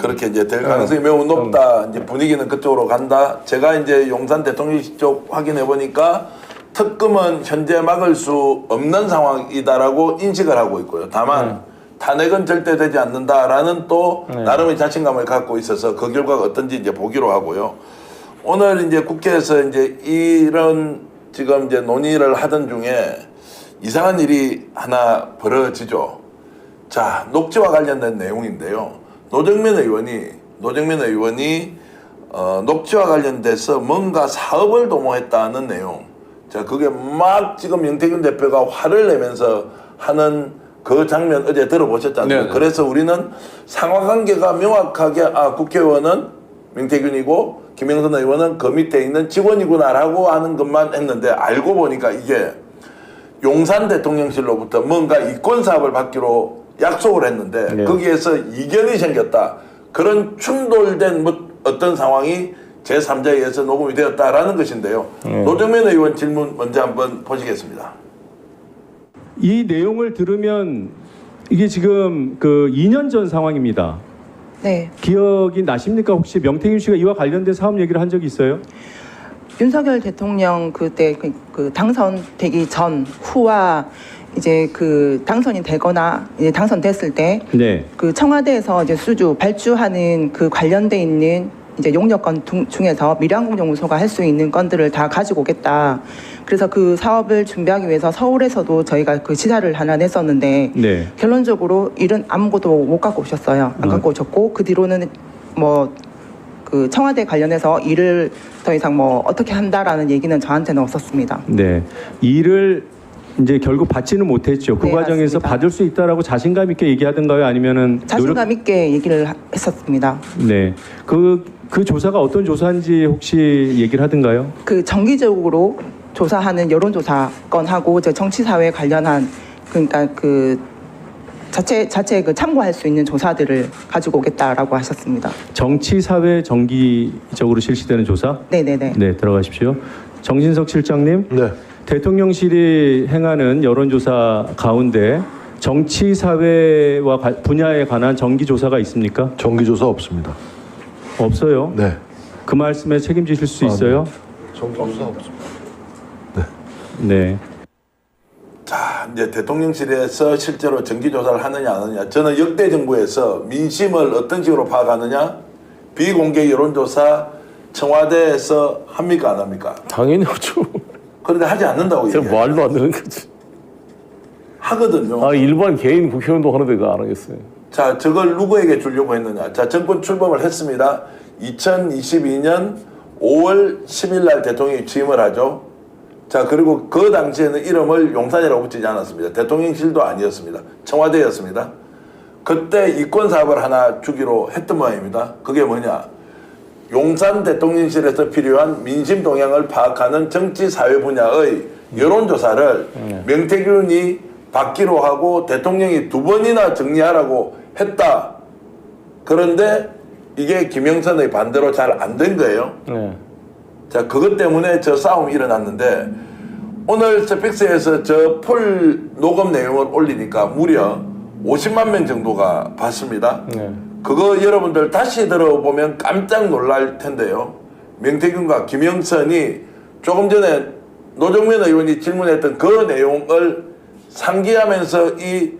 그렇게 이제 될 가능성이 매우 높다. 이제 분위기는 그쪽으로 간다. 제가 이제 용산 대통령실 쪽 확인해 보니까 특검은 현재 막을 수 없는 상황이다라고 인식을 하고 있고요. 다만 탄핵은 절대 되지 않는다라는 또 나름의 자신감을 갖고 있어서 그 결과가 어떤지 이제 보기로 하고요. 오늘 이제 국회에서 이제 이런 지금 이제 논의를 하던 중에 이상한 일이 하나 벌어지죠. 자, 녹취와 관련된 내용인데요. 노정면 의원이 녹취와 관련돼서 뭔가 사업을 도모했다는 내용. 자, 그게 막 지금 명태균 대표가 화를 내면서 하는 그 장면 어제 들어보셨잖아요. 네네. 그래서 우리는 상하관계가 명확하게 국회의원은 명태균이고 김영선 의원은 그 밑에 있는 직원이구나라고 하는 것만 했는데 알고 보니까 이게 용산 대통령실로부터 뭔가 이권 사업을 받기로 약속을 했는데 네. 거기에서 이견이 생겼다. 그런 충돌된 어떤 상황이 제3자에 의해서 녹음이 되었다라는 것인데요. 노정면 의원 질문 먼저 한번 보시겠습니다. 이 내용을 들으면 이게 지금 그 2년 전 상황입니다. 네. 기억이 나십니까? 혹시 명태균 씨가 이와 관련된 사업 얘기를 한 적이 있어요? 윤석열 대통령 그때 그 당선되기 전 후와 이제 그 당선이 되거나 이제 당선됐을 때 네. 그 청와대에서 이제 발주하는 그 관련돼 있는 이제 용역건 중에서 밀양공정운소가 할 수 있는 건들을 다 가지고 오겠다. 그래서 그 사업을 준비하기 위해서 서울에서도 저희가 그 시사를 하나 냈었는데 네. 결론적으로 일은 아무것도 못 갖고 오셨어요. 안 갖고 오셨고 그 뒤로는 뭐 그 청와대 관련해서 일을 더 이상 뭐 어떻게 한다라는 얘기는 저한테는 없었습니다. 네. 일을 이제 결국 받지는 못했죠. 그 네, 과정에서 맞습니다. 받을 수 있다라고 자신감 있게 얘기하던가요? 아니면은 자신감 있게 얘기를 했었습니다. 네. 그 조사가 어떤 조사인지 혹시 얘기를 하던가요? 그 정기적으로 조사하는 여론조사 건하고 저 정치사회 관련한 그러니까 그 자체 그 참고할 수 있는 조사들을 가지고 오겠다라고 하셨습니다. 정치 사회 정기적으로 실시되는 조사? 네네네. 네, 들어가십시오. 정진석 실장님. 네. 대통령실이 행하는 여론조사 가운데 정치 사회와 분야에 관한 정기 조사가 있습니까? 정기조사 없습니다. 없어요. 네. 그 말씀에 책임지실 수 있어요? 정기조사 없습니다. 네. 자, 이제 대통령실에서 실제로 정기조사를 하느냐 안 하느냐. 저는 역대 정부에서 민심을 어떤 식으로 파악하느냐. 비공개 여론조사 청와대에서 합니까 안 합니까? 당연히 없죠. 그런데 하지 않는다고 제가 얘기해요. 말도 안 되는 거지. 하거든요. 일반 개인 국회의원도 하는데 그거 안 하겠어요. 자, 저걸 누구에게 주려고 했느냐. 자, 정권 출범을 했습니다. 2022년 5월 10일 날 대통령이 취임을 하죠. 자, 그리고 그 당시에는 이름을 용산이라고 붙이지 않았습니다. 대통령실도 아니었습니다. 청와대였습니다. 그때 이권 사업을 하나 주기로 했던 모양입니다. 그게 뭐냐. 용산 대통령실에서 필요한 민심 동향을 파악하는 정치 사회 분야의 여론조사를 명태균이 받기로 하고 대통령이 2번이나 정리하라고 했다. 그런데 이게 김영선의 반대로 잘 안 된 거예요. 네. 자, 그것 때문에 저 싸움이 일어났는데 오늘 스픽스에서 저 풀 녹음 내용을 올리니까 무려 50만 명 정도가 봤습니다. 네. 그거 여러분들 다시 들어보면 깜짝 놀랄 텐데요. 명태균과 김영선이 조금 전에 노정면 의원이 질문했던 그 내용을 상기하면서 이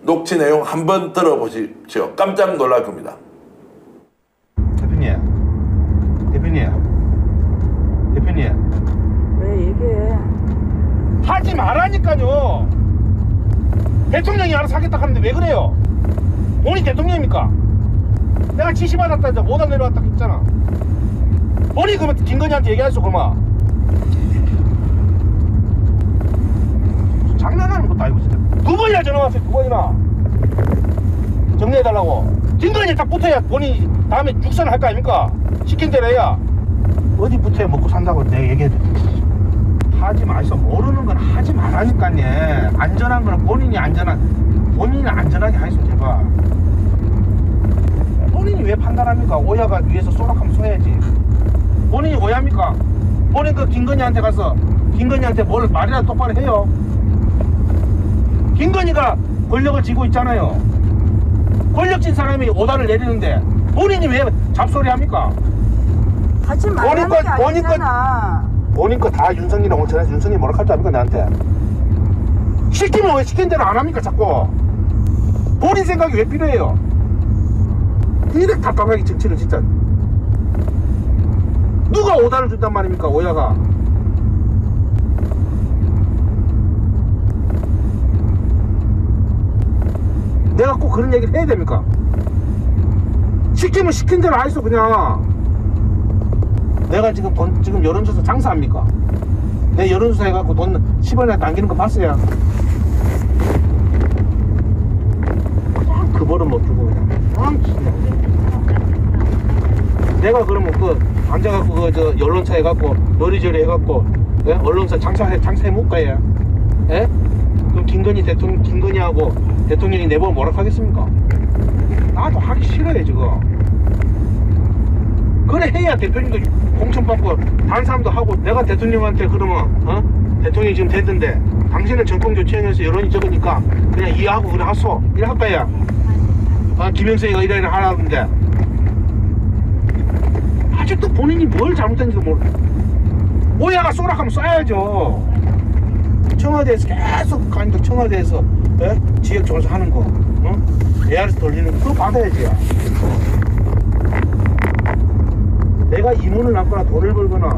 녹취 내용 한번 들어보십시오. 깜짝 놀랄 겁니다. 대표님 왜 얘기해? 하지 말라니까요. 대통령이 알아서 하겠다 하는데 왜 그래요? 본인 대통령입니까? 내가 지시받았다 이제 못안 내려왔다 했잖아. 본인 그러면 김건희한테 얘기하시오. 그러면 장난하는 것도 아니고 진짜 2번이나 전화 왔어요. 2번이나 정리해달라고. 김건희 딱 붙어야 본인이 다음에 육선을 할 거 아닙니까? 시킨 대로 해야. 어디 붙어야 먹고 산다고 내가 얘기해도 하지 마시오. 모르는 건 하지 말라니까요. 안전한 거는 본인이 안전하게 하시오. 제발. 본인이 왜 판단합니까? 오야가 위에서 쏘락하면 쏘야지. 본인이 오야입니까? 본인 그 김건희한테 가서 김건희한테 뭘 말이라도 똑바로 해요. 김건희가 권력을 쥐고 있잖아요. 권력진 사람이 오다를 내리는데 본인이 왜 잡소리 합니까? 하지 말라는 게 아니잖아. 본인 거 다 윤석이랑 온천해서 윤석이 뭐라 할 줄 압니까 나한테? 시키면 왜 시킨 대로 안 합니까 자꾸? 본인 생각이 왜 필요해요? 이렇게 답답하게 정치를 진짜 누가 오다를 준단 말입니까 오야가? 내가 꼭 그런 얘기를 해야 됩니까? 시키면 시킨 대로 하이소 그냥. 내가 지금 지금 여론조사 장사합니까? 내 여론조사 해갖고 돈 10원이나 당기는 거 봤어요. 그냥 그 벌은 못 주고 그냥. 내가 그러면 앉아갖고 여론차 해갖고 요리조리 해갖고 예? 언론사 장사해 못 가요. 예? 그럼 김건희하고 대통령이 내보면 뭐라 하겠습니까? 나도 하기 싫어요 지금. 그래 해야 대표님도 공천받고 다른 사람도 하고 내가 대통령한테 그러면 대통령이 지금 됐는데 당신은 정권 교체해서 여론이 적으니까 그냥 이해하고 그래 하소 이래 할까요? 김영석이가 이래 하라는데 아직도 본인이 뭘 잘못했는지도 모르. 오야가 쏘락하면 쏴야죠. 청와대에서 계속 가니까 청와대에서 예? 지역 조사하는 거 ARS 돌리는 거 그거 받아야지. 내가 이문을 남거나 돈을 벌거나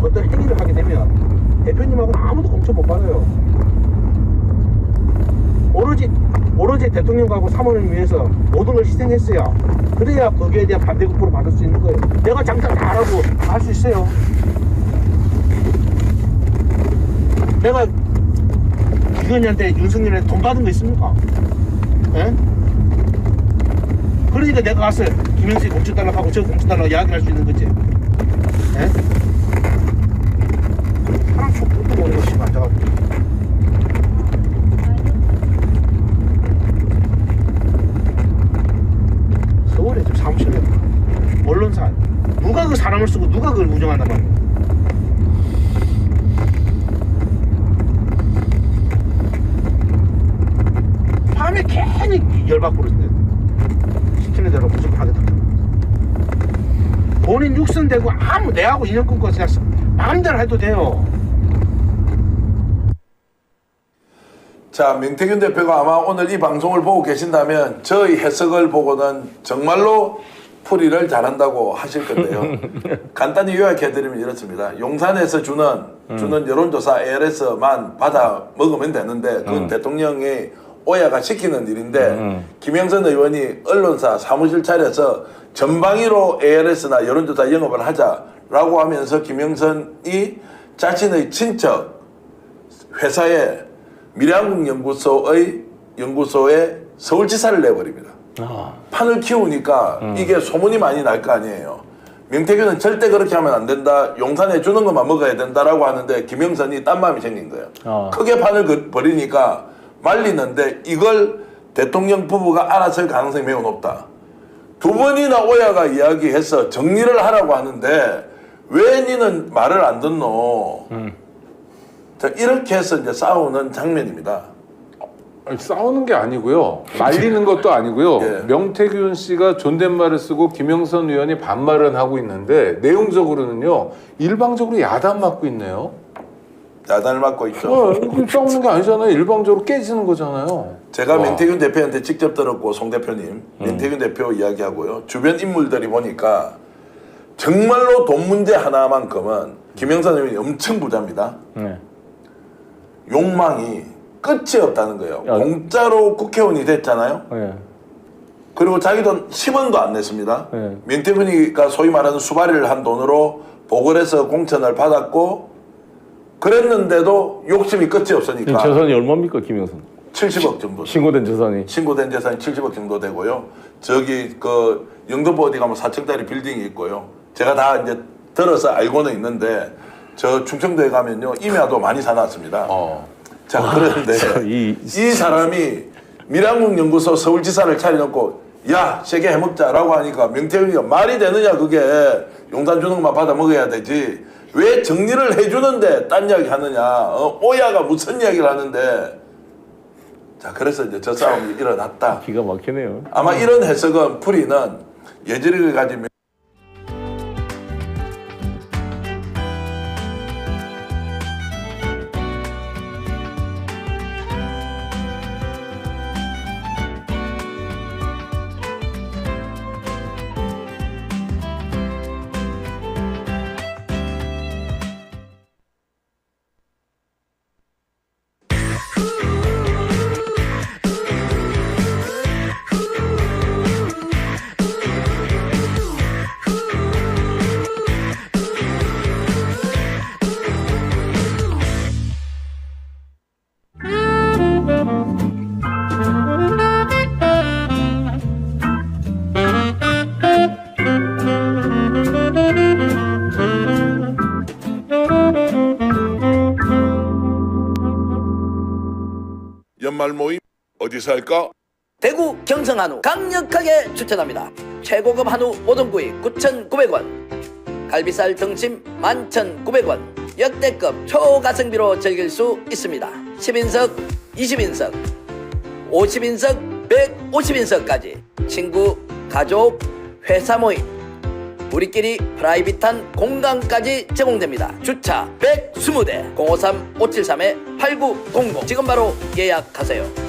어떤 행위를 하게 되면 대표님하고는 아무도 공천 못 받아요. 오로지 대통령하고 사모님을 위해서 모든 걸 희생했어야 그래야 거기에 대한 반대급부를 받을 수 있는 거예요. 내가 장사 잘하고 할 수 있어요. 내가 김건희한테 윤석열한테 돈 받은 거 있습니까? 예? 그러니까 내가 가서 김영석이 공천 달라고 하고 저 공천 달라고 이야기할 수 있는 거지. 예? 사람 족보도 모르고 씨 앉아가지고. 서울에 지금 사무실에 언론사 누가 그 사람을 쓰고 누가 그걸 운영한단 말이야. 밤에 괜히 열받고 그러는데 시키는 대로 무조건 하겠다. 본인 육선되고 아무 내하고 인연 끊고 그냥 마음대로 해도 돼요. 자, 명태균 대표가 아마 오늘 이 방송을 보고 계신다면 저희 해석을 보고는 정말로 풀이를 잘한다고 하실 건데요. 간단히 요약해드리면 이렇습니다. 용산에서 주는 여론조사 ARS만 받아 먹으면 되는데 그건 대통령이 오야가 시키는 일인데 김영선 의원이 언론사 사무실 차려서 전방위로 ARS나 여론조사 영업을 하자라고 하면서 김영선이 자신의 친척 회사에 미래한국연구소에 서울지사를 내버립니다. 판을 키우니까 이게 소문이 많이 날 거 아니에요. 명태균은 절대 그렇게 하면 안 된다. 용산에 주는 것만 먹어야 된다라고 하는데 김영선이 딴 마음이 생긴 거예요. 크게 판을 벌이니까 말리는데 이걸 대통령 부부가 알아설 가능성이 매우 높다. 두 번이나 오야가 이야기해서 정리를 하라고 하는데 왜 니는 말을 안 듣노? 자, 이렇게 해서 이제 싸우는 장면입니다. 아니, 싸우는 게 아니고요. 말리는 것도 아니고요. 예. 명태균 씨가 존댓말을 쓰고 김영선 의원이 반말은 하고 있는데 내용적으로는요. 일방적으로 야단 맞고 있네요. 야단을 맞고 있죠. 싸우는 게 아니잖아요. 일방적으로 깨지는 거잖아요. 제가 명태균 대표한테 직접 들었고 송 대표님, 명태균 대표 이야기하고요. 주변 인물들이 보니까 정말로 돈 문제 하나만큼은 김영선 의원이 엄청 부자입니다. 욕망이 끝이 없다는 거예요. 공짜로 국회의원이 됐잖아요. 그리고 자기 돈 10원도 안 냈습니다. 명태균이가 소위 말하는 수바리를 한 돈으로 보궐에서 공천을 받았고 그랬는데도 욕심이 끝이 없으니까. 재산이 얼마입니까, 김영선? 70억 정도. 신고된 재산이. 신고된 재산이 70억 정도 되고요. 저기 그 영등포 어디 가면 4층짜리 빌딩이 있고요. 제가 다 이제 들어서 알고는 있는데 저 충청도에 가면요 임야도 많이 사놨습니다. 자 그런데 이 사람이 미래한국연구소 서울지사를 차려놓고 야 세게 해먹자라고 하니까 명태균이가 말이 되느냐 그게 용산 주는 것만 받아 먹어야 되지 왜 정리를 해주는데 딴 이야기 하느냐 오야가 무슨 이야기를 하는데 자 자, 그래서 이제 저 싸움이 일어났다. 기가 막히네요. 아마 이런 해석은 풀이는 예지력을 가지면 연말 모임 어디서 할까? 대구 경성 한우 강력하게 추천합니다. 최고급 한우 모듬구이 9,900원, 갈비살 등심 11,900원, 역대급 초가성비로 즐길 수 있습니다. 10인석, 20인석, 50인석, 150인석까지 친구, 가족, 회사 모임, 우리끼리 프라이빗한 공간까지 제공됩니다. 주차 120대 053-573-8900 지금 바로 예약하세요.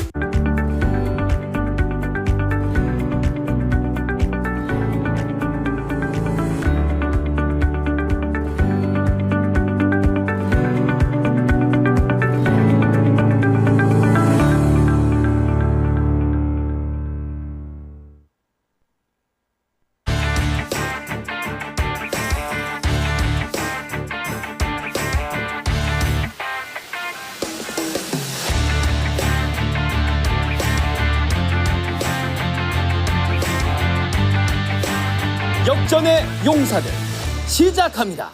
역전의 용사들 시작합니다.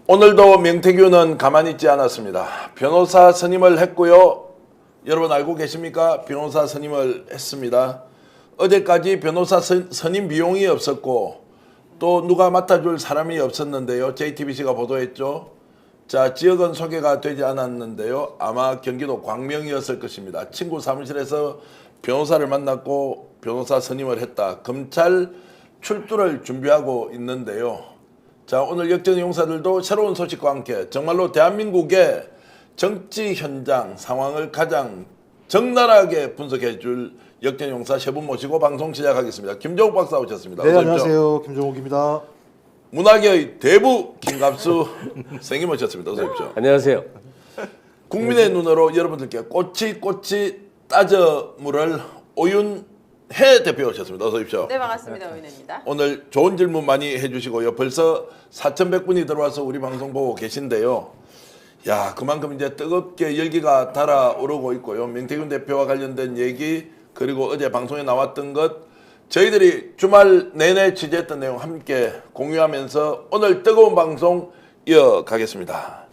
오늘도 명태균은 가만히 있지 않았습니다. 변호사 선임을 했고요. 여러분 알고 계십니까? 변호사 선임을 했습니다. 어제까지 변호사 선임 비용이 없었고 또 누가 맡아줄 사람이 없었는데요. JTBC가 보도했죠. 자, 지역은 소개가 되지 않았는데요. 아마 경기도 광명이었을 것입니다. 친구 사무실에서 변호사를 만났고 변호사 선임을 했다. 검찰 출두를 준비하고 있는데요. 자, 오늘 역전의 용사들도 새로운 소식과 함께 정말로 대한민국의 정치 현장 상황을 가장 적나라하게 분석해 줄 역전의 용사 세 분 모시고 방송 시작하겠습니다. 김종욱 박사 오셨습니다. 네, 안녕하세요. 김종욱입니다. 문학의 대부 김갑수 선생님 오셨습니다. 어서 오십시오. 안녕하세요. 국민의 눈으로 여러분들께 꼬치 따져 물을 오윤혜 대표 오셨습니다. 어서 오십시오. 네, 반갑습니다. 오윤혜입니다. 오늘 좋은 질문 많이 해주시고요. 벌써 4,100분이 들어와서 우리 방송 보고 계신데요. 야, 그만큼 이제 뜨겁게 열기가 달아오르고 있고요. 명태균 대표와 관련된 얘기 그리고 어제 방송에 나왔던 것 저희들이 주말 내내 취재했던 내용 함께 공유하면서 오늘 뜨거운 방송 이어가겠습니다.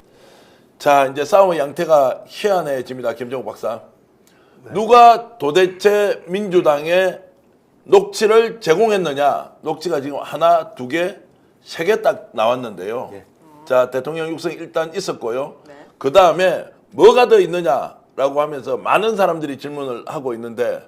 자, 이제 싸움의 양태가 희한해집니다. 김정욱 박사. 누가 도대체 민주당에 녹취를 제공했느냐? 녹취가 지금 하나, 두 개, 세 개 딱 나왔는데요. 자, 대통령 육성이 일단 있었고요. 그 다음에 뭐가 더 있느냐라고 하면서 많은 사람들이 질문을 하고 있는데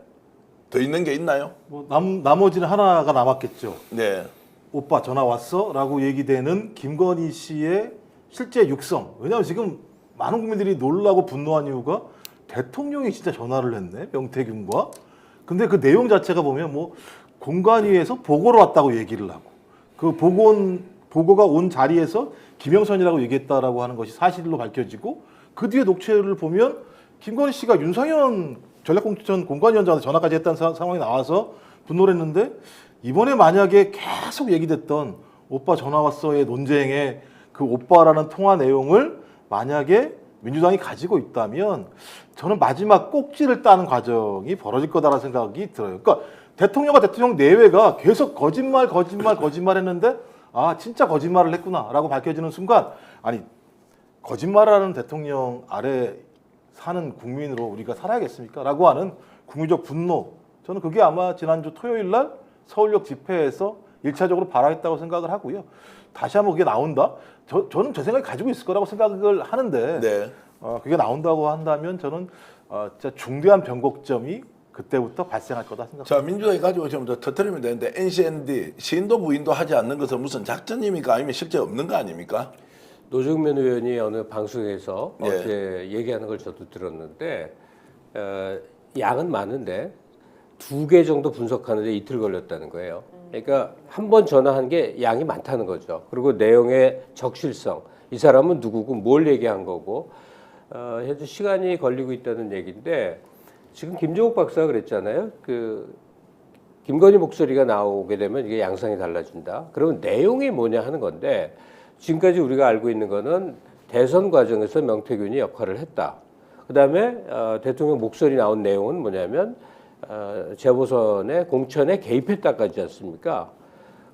더 있는 게 있나요? 뭐 나머지는 하나가 남았겠죠. 네. 오빠 전화 왔어? 라고 얘기되는 김건희 씨의 실제 육성. 왜냐하면 지금 많은 국민들이 놀라고 분노한 이유가 대통령이 진짜 전화를 했네, 명태균과. 근데 그 내용 자체가 보면 뭐 공관위에서 보고를 왔다고 얘기를 하고 그 보고가 온 자리에서 김영선이라고 얘기했다라고 하는 것이 사실로 밝혀지고 그 뒤에 녹취를 보면 김건희 씨가 윤상현 전략공천 공관위원장한테 전화까지 했다는 상황이 나와서 분노를 했는데 이번에 만약에 계속 얘기됐던 오빠 전화 왔어의 논쟁에 그 오빠라는 통화 내용을 만약에 민주당이 가지고 있다면 저는 마지막 꼭지를 따는 과정이 벌어질 거다라는 생각이 들어요. 그러니까 대통령과 대통령 내외가 계속 거짓말 했는데 아 진짜 거짓말을 했구나라고 밝혀지는 순간 아니 거짓말하는 대통령 아래 사는 국민으로 우리가 살아야겠습니까? 라고 하는 국민적 분노. 저는 그게 아마 지난주 토요일 날 서울역 집회에서 1차적으로 발화했다고 생각을 하고요. 다시 한번 그게 나온다? 저는 저 생각을 가지고 있을 거라고 생각을 하는데 네. 그게 나온다고 한다면 저는 진짜 중대한 변곡점이 그때부터 발생할 거다 생각합니다. 자, 민주당이 가지고 지금 터뜨리면 되는데 NCND 시인도 부인도 하지 않는 것은 무슨 작전입니까? 아니면 실제 없는 거 아닙니까? 노정면 의원이 어느 방송에서 예. 어제 얘기하는 걸 저도 들었는데 양은 많은데 2개 정도 분석하는데 이틀 걸렸다는 거예요. 그러니까 한 번 전화한 게 양이 많다는 거죠. 그리고 내용의 적실성, 이 사람은 누구고 뭘 얘기한 거고 현재 시간이 걸리고 있다는 얘기인데 지금 김종욱 박사가 그랬잖아요. 그 김건희 목소리가 나오게 되면 이게 양상이 달라진다. 그러면 내용이 뭐냐 하는 건데 지금까지 우리가 알고 있는 거는 대선 과정에서 명태균이 역할을 했다. 그다음에 대통령 목소리 나온 내용은 뭐냐면 재보선의 공천에 개입했다까지 않습니까?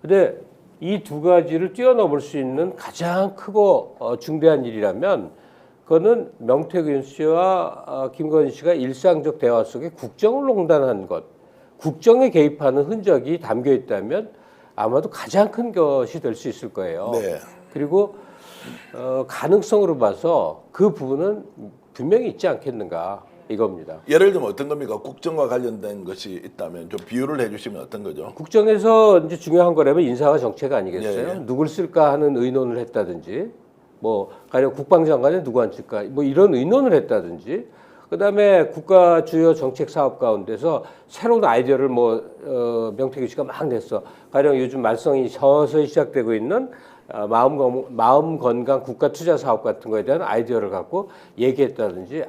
근데 이 두 가지를 뛰어넘을 수 있는 가장 크고 중대한 일이라면 그거는 명태균 씨와 김건희 씨가 일상적 대화 속에 국정을 농단한 것, 국정에 개입하는 흔적이 담겨 있다면 아마도 가장 큰 것이 될 수 있을 거예요. 네. 그리고 가능성으로 봐서 그 부분은 분명히 있지 않겠는가 이겁니다. 예를 들면 어떤 겁니까? 국정과 관련된 것이 있다면 좀 비유를 해주시면 어떤 거죠? 국정에서 이제 중요한 거라면 인사와 정책 아니겠어요? 예, 예. 누굴 쓸까 하는 의논을 했다든지, 뭐 가령 국방장관에 누구 앉힐까, 뭐 이런 의논을 했다든지, 그다음에 국가 주요 정책 사업 가운데서 새로운 아이디어를 명태균 씨가 막 냈어. 가령 요즘 말썽이 서서히 시작되고 있는 마음 건강 국가 투자 사업 같은 거에 대한 아이디어를 갖고 얘기했다든지.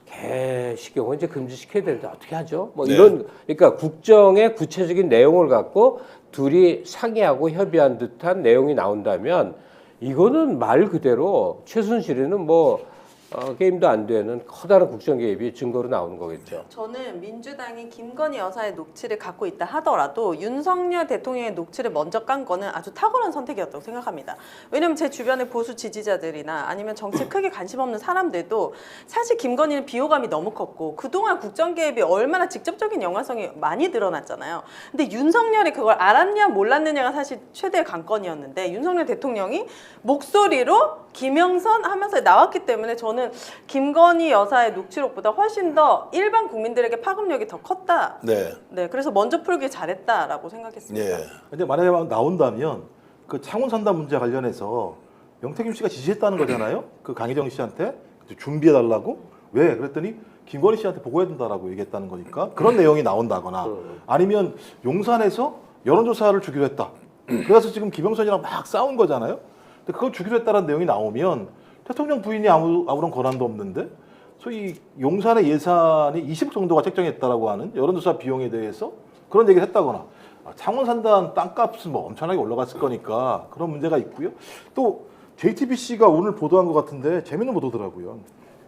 개식용은 이제 금지시켜야 되는데 어떻게 하죠? 뭐 네. 이런, 그러니까 국정의 구체적인 내용을 갖고 둘이 상의하고 협의한 듯한 내용이 나온다면 이거는 말 그대로 최순실이는 게임도 안 되는 커다란 국정 개입이 증거로 나오는 거겠죠. 저는 민주당이 김건희 여사의 녹취를 갖고 있다 하더라도 윤석열 대통령의 녹취를 먼저 깐 거는 아주 탁월한 선택이었다고 생각합니다. 왜냐면 제 주변의 보수 지지자들이나 아니면 정치에 크게 관심 없는 사람들도 사실 김건희는 비호감이 너무 컸고 그동안 국정 개입이 얼마나 직접적인 연관성이 많이 드러났잖아요. 근데 윤석열이 그걸 알았냐 몰랐느냐가 사실 최대의 관건이었는데 윤석열 대통령이 목소리로 김영선 하면서 나왔기 때문에 저는 김건희 여사의 녹취록보다 훨씬 더 일반 국민들에게 파급력이 더 컸다. 네. 네, 그래서 먼저 풀길 잘했다라고 생각했습니다. 예. 근데 만약에 나온다면 그 창원 산다 문제 관련해서 명태균 씨가 지시했다는 거잖아요. 그 강희정 씨한테 준비해 달라고. 왜? 그랬더니 김건희 씨한테 보고해야 된다라고 얘기했다는 거니까 그런 내용이 나온다거나 아니면 용산에서 여론조사를 주기로 했다. 그래서 지금 김영선이랑 막 싸운 거잖아요. 근데 그걸 주기로 했다는 내용이 나오면 대통령 부인이 아무런 권한도 없는데 소위 용산의 예산이 20억 정도가 책정했다라고 하는 여론조사 비용에 대해서 그런 얘기를 했다거나 창원 산단 땅값은 엄청나게 올라갔을 거니까 그런 문제가 있고요. 또 JTBC가 오늘 보도한 것 같은데 재밌는 보도더라고요.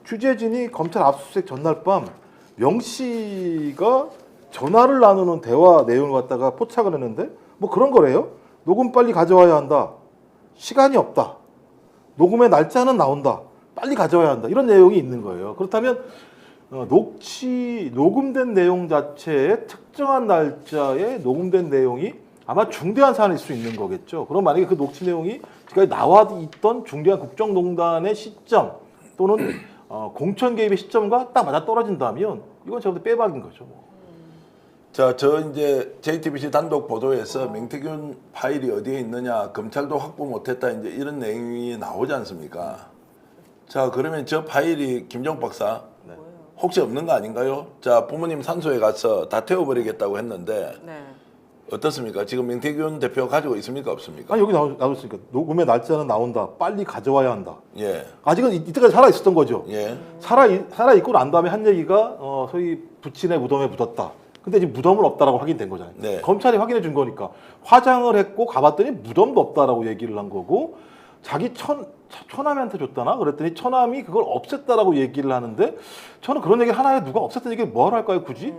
취재진이 검찰 압수수색 전날 밤 명 씨가 전화를 나누는 대화 내용을 갖다가 포착을 했는데 뭐 그런 거래요. 녹음 빨리 가져와야 한다. 시간이 없다. 녹음의 날짜는 나온다. 빨리 가져와야 한다. 이런 내용이 있는 거예요. 그렇다면 녹음된 내용 자체에 특정한 날짜에 녹음된 내용이 아마 중대한 사안일 수 있는 거겠죠. 그럼 만약에 그 녹취 내용이 지금까지 나와 있던 중대한 국정농단의 시점 또는 공천 개입의 시점과 딱 맞아 떨어진다면 이건 제가 볼 때 빼박인 거죠. 자, 이제 JTBC 단독 보도에서 명태균 파일이 어디에 있느냐, 검찰도 확보 못했다, 이제 이런 내용이 나오지 않습니까? 자, 그러면 저 파일이 김종 박사 혹시 없는 거 아닌가요? 자, 부모님 산소에 가서 다 태워버리겠다고 했는데 네. 어떻습니까? 지금 명태균 대표 가지고 있습니까, 없습니까? 여기 나왔으니까 녹음의 날짜는 나온다. 빨리 가져와야 한다. 예, 아직은 이때까지 살아 있었던 거죠. 예, 살아 있고 난 다음에 한 얘기가 소위 부친의 무덤에 묻었다. 근데 지금 무덤은 없다라고 확인된 거잖아요. 네. 검찰이 확인해 준 거니까 화장을 했고 가봤더니 무덤도 없다라고 얘기를 한 거고 자기 처남한테 줬다나 그랬더니 처남이 그걸 없앴다라고 얘기를 하는데 저는 그런 얘기 하나에 누가 없앴다는 얘기를 뭐하러 할까요, 굳이?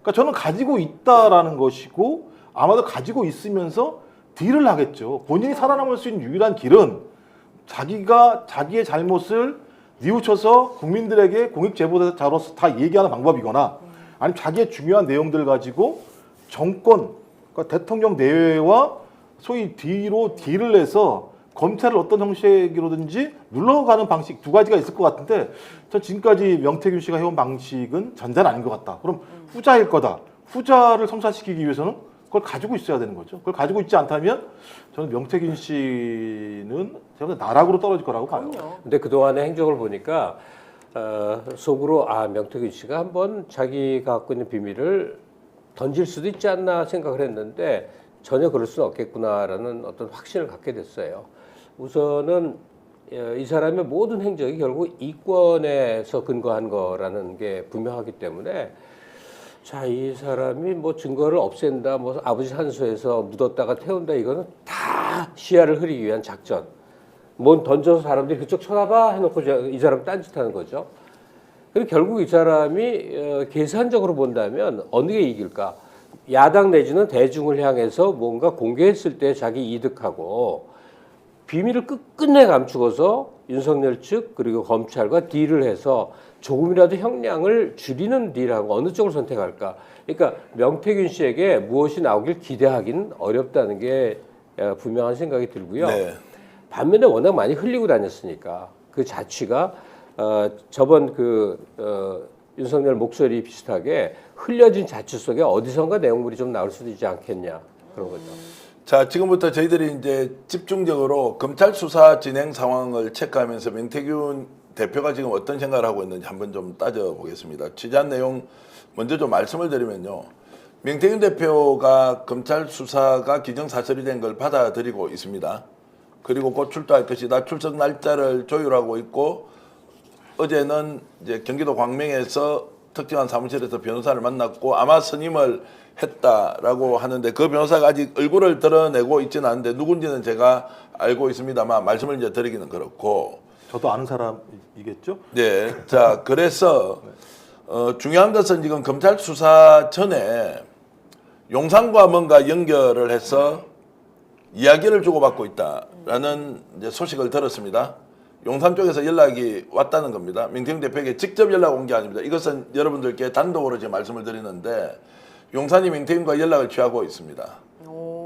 그러니까 저는 가지고 있다라는 것이고 아마도 가지고 있으면서 딜을 하겠죠. 본인이 살아남을 수 있는 유일한 길은 자기가 자기의 잘못을 뉘우쳐서 국민들에게 공익제보자로서 다 얘기하는 방법이거나 아니면 자기의 중요한 내용들 가지고 정권, 그러니까 대통령 내외와 소위 뒤로 딜을 해서 검찰을 어떤 형식으로든지 물러가는 방식 두 가지가 있을 것 같은데 전 지금까지 명태균 씨가 해온 방식은 전자는 아닌 것 같다. 그럼 후자일 거다. 후자를 성사시키기 위해서는 그걸 가지고 있어야 되는 거죠. 그걸 가지고 있지 않다면 저는 명태균 씨는 제가 나락으로 떨어질 거라고 봐요. 근데 그동안의 행적을 보니까 속으로 명태균 씨가 한번 자기가 갖고 있는 비밀을 던질 수도 있지 않나 생각을 했는데 전혀 그럴 수는 없겠구나라는 어떤 확신을 갖게 됐어요. 우선은 이 사람의 모든 행적이 결국 이권에서 근거한 거라는 게 분명하기 때문에 자, 이 사람이 뭐 증거를 없앤다, 뭐 아버지 산소에서 묻었다가 태운다, 이거는 다 시야를 흐리기 위한 작전. 뭔 던져서 사람들이 그쪽 쳐다봐 해놓고 이 사람 딴짓하는 거죠. 그리고 결국 이 사람이 계산적으로 본다면 어느 게 이길까? 야당 내지는 대중을 향해서 뭔가 공개했을 때 자기 이득하고 비밀을 끝끝내 감추고서 윤석열 측 그리고 검찰과 딜을 해서 조금이라도 형량을 줄이는 딜하고 어느 쪽을 선택할까? 그러니까 명태균 씨에게 무엇이 나오길 기대하기는 어렵다는 게 분명한 생각이 들고요. 네. 반면에 워낙 많이 흘리고 다녔으니까 그 자취가 저번 윤석열 목소리 비슷하게 흘려진 자취 속에 어디선가 내용물이 좀 나올 수도 있지 않겠냐 그런 거죠. 자, 지금부터 저희들이 이제 집중적으로 검찰 수사 진행 상황을 체크하면서 명태균 대표가 지금 어떤 생각을 하고 있는지 한번 좀 따져보겠습니다. 취재한 내용 먼저 좀 말씀을 드리면요. 명태균 대표가 검찰 수사가 기정사실이 된 걸 받아들이고 있습니다. 그리고 곧 출두할 것이다. 출석 날짜를 조율하고 있고 어제는 이제 경기도 광명에서 특정한 사무실에서 변호사를 만났고 아마 선임을 했다라고 하는데 그 변호사가 아직 얼굴을 드러내고 있지는 않은데 누군지는 제가 알고 있습니다만 말씀을 이제 드리기는 그렇고 저도 아는 사람이겠죠? 네. 자, 그래서 중요한 것은 지금 검찰 수사 전에 용산과 뭔가 연결을 해서 이야기를 주고받고 있다라는 이제 소식을 들었습니다. 용산 쪽에서 연락이 왔다는 겁니다. 명태균 대표에게 직접 연락 온 게 아닙니다. 이것은 여러분들께 단독으로 지금 말씀을 드리는데 용산이 명태균과 연락을 취하고 있습니다.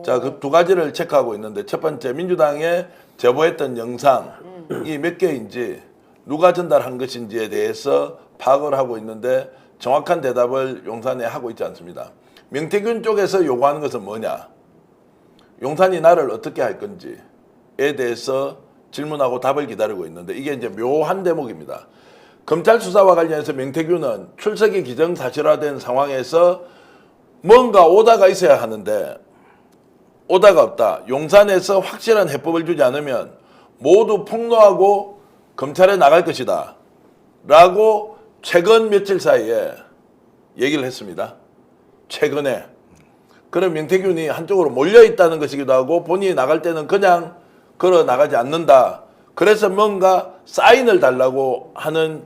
자, 그 두 가지를 체크하고 있는데 첫 번째 민주당에 제보했던 영상이 몇 개인지 누가 전달한 것인지에 대해서 파악을 하고 있는데 정확한 대답을 용산에 하고 있지 않습니다. 명태균 쪽에서 요구하는 것은 뭐냐? 용산이 나를 어떻게 할 건지에 대해서 질문하고 답을 기다리고 있는데 이게 이제 묘한 대목입니다. 검찰 수사와 관련해서 명태균은 출석이 기정사실화된 상황에서 뭔가 오다가 있어야 하는데 오다가 없다. 용산에서 확실한 해법을 주지 않으면 모두 폭로하고 검찰에 나갈 것이다. 라고 최근 며칠 사이에 얘기를 했습니다. 최근에. 그럼 명태균이 한쪽으로 몰려있다는 것이기도 하고 본인이 나갈 때는 그냥 걸어 나가지 않는다. 그래서 뭔가 사인을 달라고 하는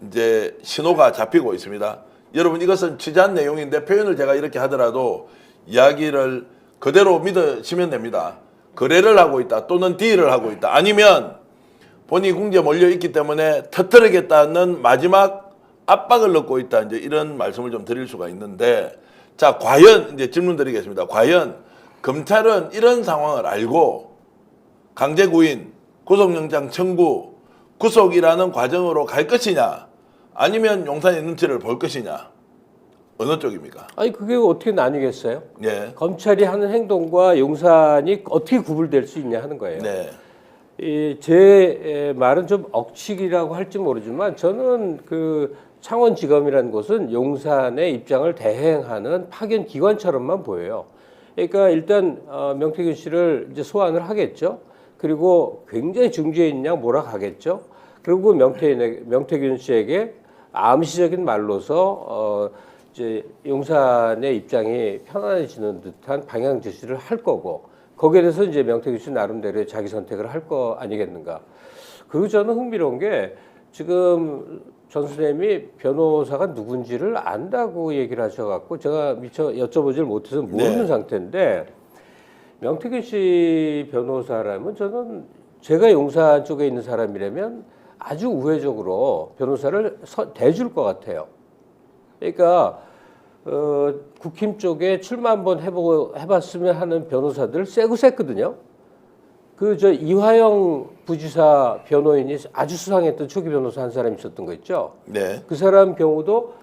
이제 신호가 잡히고 있습니다. 여러분 이것은 취재한 내용인데 표현을 제가 이렇게 하더라도 이야기를 그대로 믿으시면 됩니다. 거래를 하고 있다 또는 딜을 하고 있다. 아니면 본인이 궁지에 몰려있기 때문에 터뜨리겠다는 마지막 압박을 넣고 있다. 이제 이런 말씀을 좀 드릴 수가 있는데 자, 과연 이제 질문 드리겠습니다. 과연 검찰은 이런 상황을 알고 강제 구인, 구속영장 청구, 구속이라는 과정으로 갈 것이냐 아니면 용산의 눈치를 볼 것이냐 어느 쪽입니까? 아니 그게 어떻게 나뉘겠어요? 네. 검찰이 하는 행동과 용산이 어떻게 구분될 수 있냐 하는 거예요. 네. 제 말은 좀 억측이라고 할지 모르지만 저는 그 창원지검이라는 곳은 용산의 입장을 대행하는 파견 기관처럼만 보여요. 그러니까 일단 명태균 씨를 이제 소환을 하겠죠. 그리고 굉장히 중죄인 양 몰아가겠죠. 그리고 명태균 씨에게 암시적인 말로서 이제 용산의 입장이 편안해지는 듯한 방향 제시를 할 거고 거기에 대해서 이제 명태균 씨 나름대로의 자기 선택을 할 거 아니겠는가. 그리고 저는 흥미로운 게 지금 전 선생님이 변호사가 누군지를 안다고 얘기를 하셔갖고 제가 미처 여쭤보질 못해서 모르는 상태인데 명태균 씨 변호사라면 저는 제가 용산 쪽에 있는 사람이라면 아주 우회적으로 변호사를 대줄 것 같아요. 그러니까 국힘 쪽에 출마 한번 해봤으면 하는 변호사들 세고 셌거든요. 그 이화영 부지사 변호인이 아주 수상했던 초기 변호사 한 사람이 있었던 거 있죠. 네. 그 사람 경우도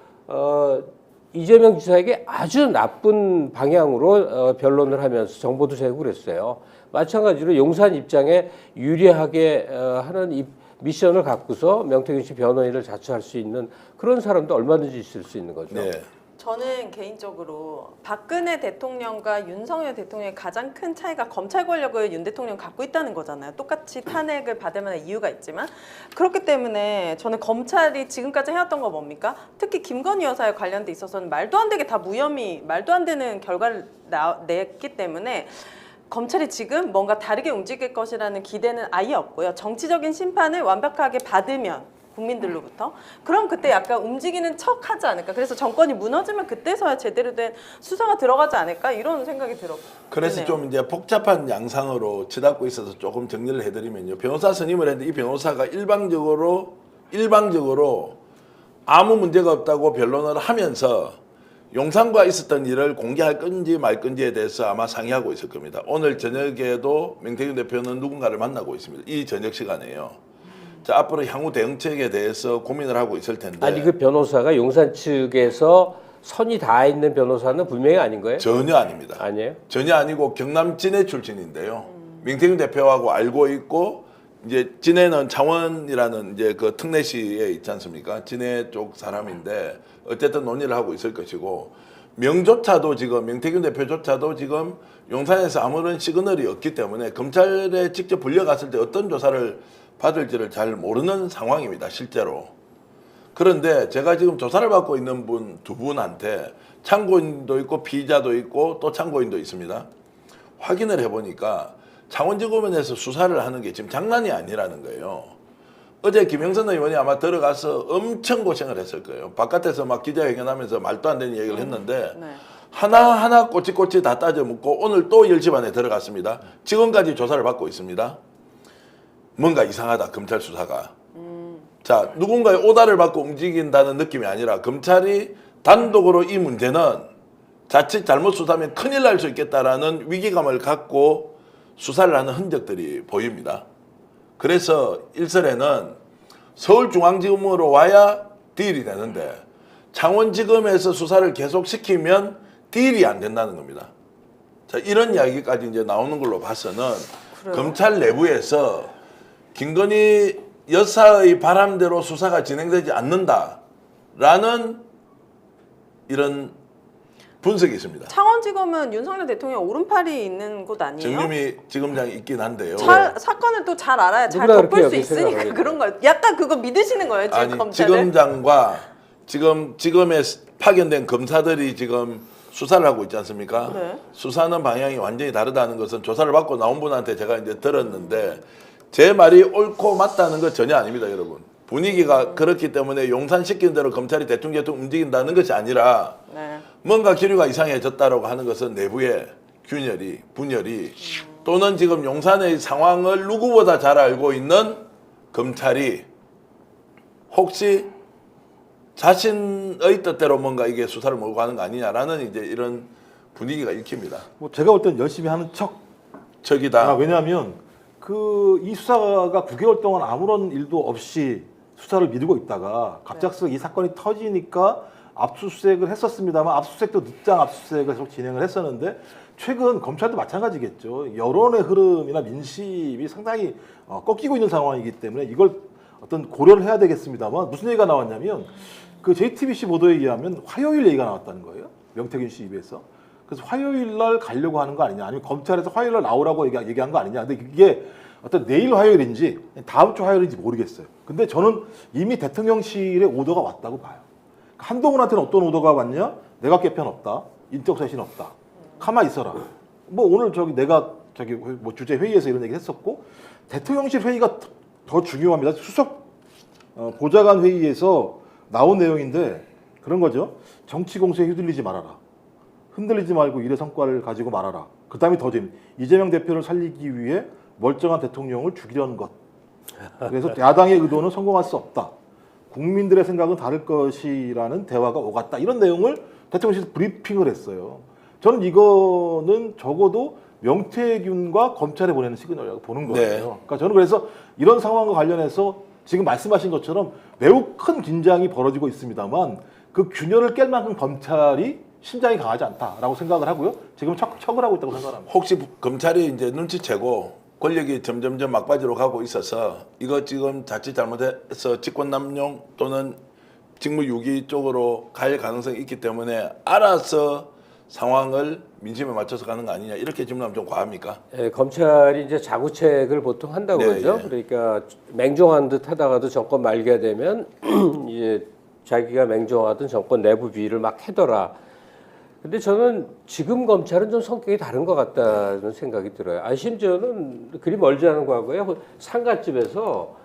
이재명 지사에게 아주 나쁜 방향으로 변론을 하면서 정보도 제공을 했어요. 마찬가지로 용산 입장에 유리하게 하는 미션을 갖고서 명태균 씨 변호인을 자처할 수 있는 그런 사람도 얼마든지 있을 수 있는 거죠. 네. 저는 개인적으로 박근혜 대통령과 윤석열 대통령의 가장 큰 차이가 검찰 권력을 윤 대통령 갖고 있다는 거잖아요. 똑같이 탄핵을 받을 만한 이유가 있지만 그렇기 때문에 저는 검찰이 지금까지 해왔던 거 뭡니까? 특히 김건희 여사에 관련돼 있어서는 말도 안 되게 다 무혐의, 말도 안 되는 결과를 냈기 때문에 검찰이 지금 뭔가 다르게 움직일 것이라는 기대는 아예 없고요. 정치적인 심판을 완벽하게 받으면 국민들로부터 그럼 그때 약간 움직이는 척 하지 않을까. 그래서 정권이 무너지면 그때서야 제대로 된 수사가 들어가지 않을까 이런 생각이 들어요. 그래서 좀 이제 복잡한 양상으로 치닫고 있어서 조금 정리를 해드리면요. 변호사 선임을 했는데 이 변호사가 일방적으로 아무 문제가 없다고 변론을 하면서 용산과 있었던 일을 공개할 건지 말 건지에 대해서 아마 상의하고 있을 겁니다. 오늘 저녁에도 명태균 대표는 누군가를 만나고 있습니다. 이 저녁 시간에요. 자, 앞으로 향후 대응책에 대해서 고민을 하고 있을 텐데. 아니 그 변호사가 용산 측에서 선이 다 있는 변호사는 분명히 아닌 거예요? 전혀 아닙니다. 아니에요? 전혀 아니고 경남 진해 출신인데요. 명태균 대표하고 알고 있고 이제 진해는 창원이라는 이제 그 특례시에 있지 않습니까? 진해 쪽 사람인데 어쨌든 논의를 하고 있을 것이고 명조차도 지금 명태균 대표조차도 지금 용산에서 아무런 시그널이 없기 때문에 검찰에 직접 불려갔을 때 어떤 조사를 받을지를 잘 모르는 상황입니다. 실제로. 그런데 제가 지금 조사를 받고 있는 두 분한테 참고인도 있고 피의자도 있고 또 참고인도 있습니다. 확인을 해보니까 창원지검에서 수사를 하는 게 지금 장난이 아니라는 거예요. 어제 김영선 의원이 아마 들어가서 엄청 고생을 했을 거예요. 바깥에서 막 기자회견하면서 말도 안 되는 얘기를 했는데 네. 하나하나 꼬치꼬치 다 따져 묻고 오늘 또 10시 반에 들어갔습니다. 지금까지 조사를 받고 있습니다. 뭔가 이상하다, 검찰 수사가. 자, 누군가의 오다를 받고 움직인다는 느낌이 아니라 검찰이 단독으로 이 문제는 자칫 잘못 수사하면 큰일 날 수 있겠다라는 위기감을 갖고 수사를 하는 흔적들이 보입니다. 그래서 일설에는 서울중앙지검으로 와야 딜이 되는데 창원지검에서 수사를 계속 시키면 딜이 안 된다는 겁니다. 자, 이런 이야기까지 이제 나오는 걸로 봐서는 그래요? 검찰 내부에서 김건희 여사의 바람대로 수사가 진행되지 않는다라는 이런 분석이 있습니다. 창원지검은 윤석열 대통령 오른팔이 있는 곳 아니에요? 정유미 지검장이 있긴 한데요. 사건을 또 잘 알아야 잘 누구나 덮을 그렇게 수 여기 있으니까 생각하는데. 그런 거예요. 약간 그거 믿으시는 거예요, 지금 아니, 검찰을? 지검장과 지금에 파견된 검사들이 지금 수사를 하고 있지 않습니까? 네. 수사하는 방향이 완전히 다르다는 것은 조사를 받고 나온 분한테 제가 이제 들었는데 제 말이 옳고 맞다는 건 전혀 아닙니다, 여러분. 분위기가 그렇기 때문에 용산시키는 대로 검찰이 대충대충 움직인다는 것이 아니라 네. 뭔가 기류가 이상해졌다라고 하는 것은 내부의 균열이, 분열이 또는 지금 용산의 상황을 누구보다 잘 알고 있는 검찰이 혹시 자신의 뜻대로 뭔가 이게 수사를 몰고 가는 거 아니냐라는 이제 이런 분위기가 읽힙니다. 뭐 제가 볼 땐 열심히 하는 척이다. 왜냐하면 이 수사가 9개월 동안 아무런 일도 없이 수사를 미루고 있다가 갑작스레 이 사건이 터지니까 압수수색을 했었습니다만 압수수색도 늦장 압수수색을 계속 진행을 했었는데 최근 검찰도 마찬가지겠죠. 여론의 흐름이나 민심이 상당히 꺾이고 있는 상황이기 때문에 이걸 어떤 고려를 해야 되겠습니다만 무슨 얘기가 나왔냐면 그 JTBC 보도에 의하면 화요일 얘기가 나왔다는 거예요. 명태균 씨 입에서. 그래서 화요일 날 가려고 하는 거 아니냐 아니면 검찰에서 화요일 날 나오라고 얘기한 거 아니냐. 근데 이게 어떤 내일 화요일인지 다음 주 화요일인지 모르겠어요. 근데 저는 이미 대통령실에 오더가 왔다고 봐요. 한동훈한테는 어떤 오더가 왔냐? 내가 개편 없다. 인적 쇄신 없다. 가만히 있어라. 뭐 오늘 내가 뭐 주재 회의에서 이런 얘기 했었고 대통령실 회의가 더 중요합니다. 수석 보좌관 회의에서 나온 내용인데 그런 거죠. 정치 공세에 휘둘리지 말아라. 흔들리지 말고 일의 성과를 가지고 말아라. 그 다음에 더 재밌는 이재명 대표를 살리기 위해 멀쩡한 대통령을 죽이려는 것. 그래서 야당의 의도는 성공할 수 없다. 국민들의 생각은 다를 것이라는 대화가 오갔다. 이런 내용을 대통령실에서 브리핑을 했어요. 저는 이거는 적어도 명태균과 검찰에 보내는 시그널이라고 보는 거예요. 네. 그러니까 저는 그래서 이런 상황과 관련해서 지금 말씀하신 것처럼 매우 큰 긴장이 벌어지고 있습니다만 그 균열을 깰 만큼 검찰이 심장이 강하지 않다라고 생각을 하고요. 지금 척을 하고 있다고 생각합니다. 혹시 검찰이 이제 눈치채고 권력이 점점점 막바지로 가고 있어서 이거 지금 자칫 잘못해서 직권남용 또는 직무유기 쪽으로 갈 가능성이 있기 때문에 알아서 상황을 민심에 맞춰서 가는 거 아니냐 이렇게 질문하면 좀 과합니까? 예, 검찰이 이제 자구책을 보통 한다고 네, 그러죠. 예. 그러니까 맹종한 듯 하다가도 정권 말게 되면 이제 자기가 맹종하던 정권 내부 비리를 막 해더라. 근데 저는 지금 검찰은 좀 성격이 다른 것 같다는 생각이 들어요. 심지어는 그리 멀지 않은 과거에 상가집에서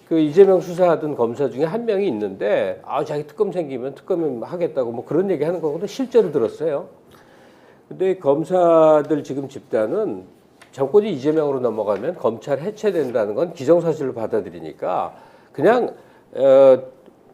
그 이재명 수사하던 검사 중에 한 명이 있는데 자기 특검 생기면 특검 하겠다고 뭐 그런 얘기 하는 거거든 실제로 들었어요. 근데 검사들 지금 집단은 정권이 이재명으로 넘어가면 검찰 해체된다는 건 기정사실로 받아들이니까 그냥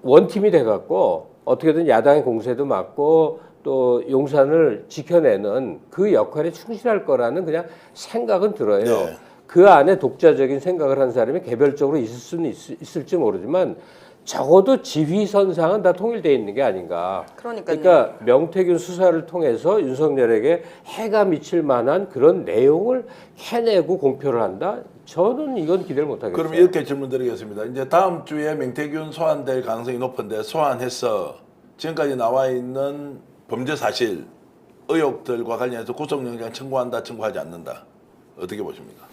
원팀이 돼갖고 어떻게든 야당의 공세도 막고 또 용산을 지켜내는 그 역할에 충실할 거라는 그냥 생각은 들어요. 네. 그 안에 독자적인 생각을 한 사람이 개별적으로 있을 수는 있을지 모르지만 적어도 지휘선상은 다 통일되어 있는 게 아닌가. 그러니까 명태균 수사를 통해서 윤석열에게 해가 미칠 만한 그런 내용을 해내고 공표를 한다? 저는 이건 기대를 못하겠어요. 그럼 이렇게 질문드리겠습니다. 이제 다음 주에 명태균 소환될 가능성이 높은데 소환해서 지금까지 나와 있는 범죄 사실 의혹들과 관련해서 구속영장 청구한다, 청구하지 않는다. 어떻게 보십니까?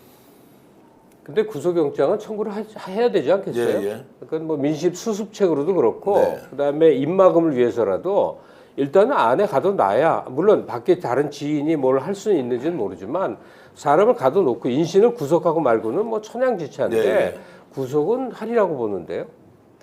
근데 구속영장은 청구를 해야 되지 않겠어요? 예. 그건 뭐 민심 수습책으로도 그렇고 네. 그다음에 입막음을 위해서라도 일단은 안에 가둬놔야 물론 밖에 다른 지인이 뭘 할 수는 있는지는 모르지만 사람을 가둬놓고 인신을 구속하고 말고는 뭐 천양지차인데 네. 구속은 하리라고 보는데요.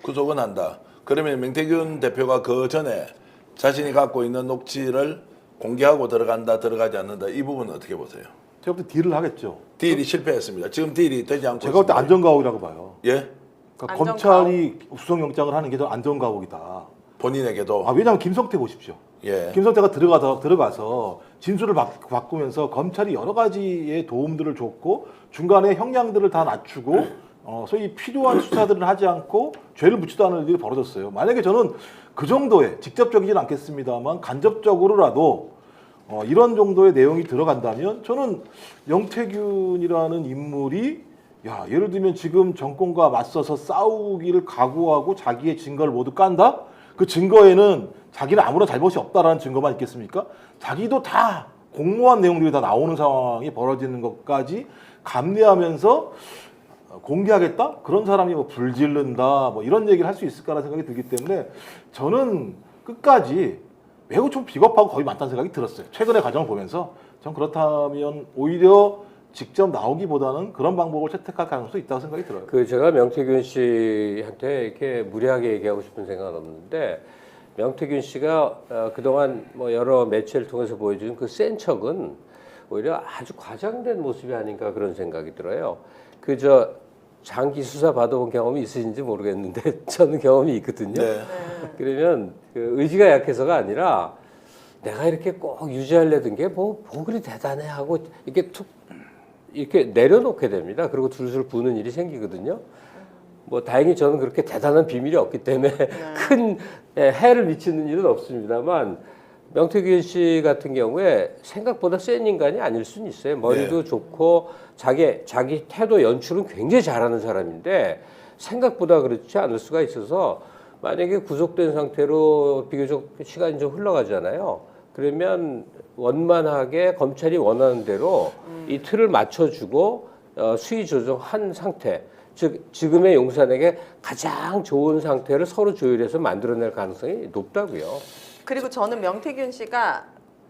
구속은 한다. 그러면 명태균 대표가 그 전에 자신이 갖고 있는 녹취를 공개하고 들어간다, 들어가지 않는다. 이 부분은 어떻게 보세요? 제가 볼 때 딜을 하겠죠. 딜이 실패했습니다. 지금 딜이 되지 않고 제가 볼 때 있습니다. 안전가옥이라고 봐요. 예? 그러니까 검찰이 구속영장을 하는 게 더 안전가옥이다. 본인에게도. 왜냐하면 김성태 보십시오. 예. 김성태가 들어가서 진술을 바꾸면서 검찰이 여러 가지의 도움들을 줬고 중간에 형량들을 다 낮추고 소위 필요한 수사들을 하지 않고 죄를 묻지도 않은 일이 벌어졌어요. 만약에 저는 그 정도의 직접적이진 않겠습니다만 간접적으로라도 이런 정도의 내용이 들어간다면 저는 명태균이라는 인물이 예를 들면 지금 정권과 맞서서 싸우기를 각오하고 자기의 증거를 모두 깐다? 그 증거에는 자기는 아무런 잘못이 없다라는 증거만 있겠습니까? 자기도 다 공모한 내용들이 다 나오는 상황이 벌어지는 것까지 감내하면서 공개하겠다? 그런 사람이 뭐 불질른다 뭐 이런 얘기를 할 수 있을까라는 생각이 들기 때문에 저는 끝까지 매우 좀 비겁하고 거의 많다는 생각이 들었어요. 최근의 과정을 보면서 전 그렇다면 오히려 직접 나오기보다는 그런 방법을 채택할 가능성이 있다고 생각이 들어요. 제가 명태균 씨한테 이렇게 무리하게 얘기하고 싶은 생각은 없는데 명태균 씨가 그동안 뭐 여러 매체를 통해서 보여준 그 센 척은 오히려 아주 과장된 모습이 아닌가 그런 생각이 들어요. 장기 수사 받아본 경험이 있으신지 모르겠는데 저는 경험이 있거든요. 네. 그러면 그 의지가 약해서가 아니라 내가 이렇게 꼭 유지하려던 게 뭐 그리 대단해 하고 이렇게 내려놓게 됩니다. 그리고 줄줄 부는 일이 생기거든요. 뭐 다행히 저는 그렇게 대단한 비밀이 없기 때문에 큰 해를 미치는 일은 없습니다만 명태균 씨 같은 경우에 생각보다 센 인간이 아닐 수는 있어요. 머리도 좋고 자기 태도 연출은 굉장히 잘하는 사람인데 생각보다 그렇지 않을 수가 있어서 만약에 구속된 상태로 비교적 시간이 좀 흘러가잖아요. 그러면 원만하게 검찰이 원하는 대로 이 틀을 맞춰주고 수위 조정한 상태, 즉 지금의 용산에게 가장 좋은 상태를 서로 조율해서 만들어낼 가능성이 높다고요. 그리고 저는 명태균 씨가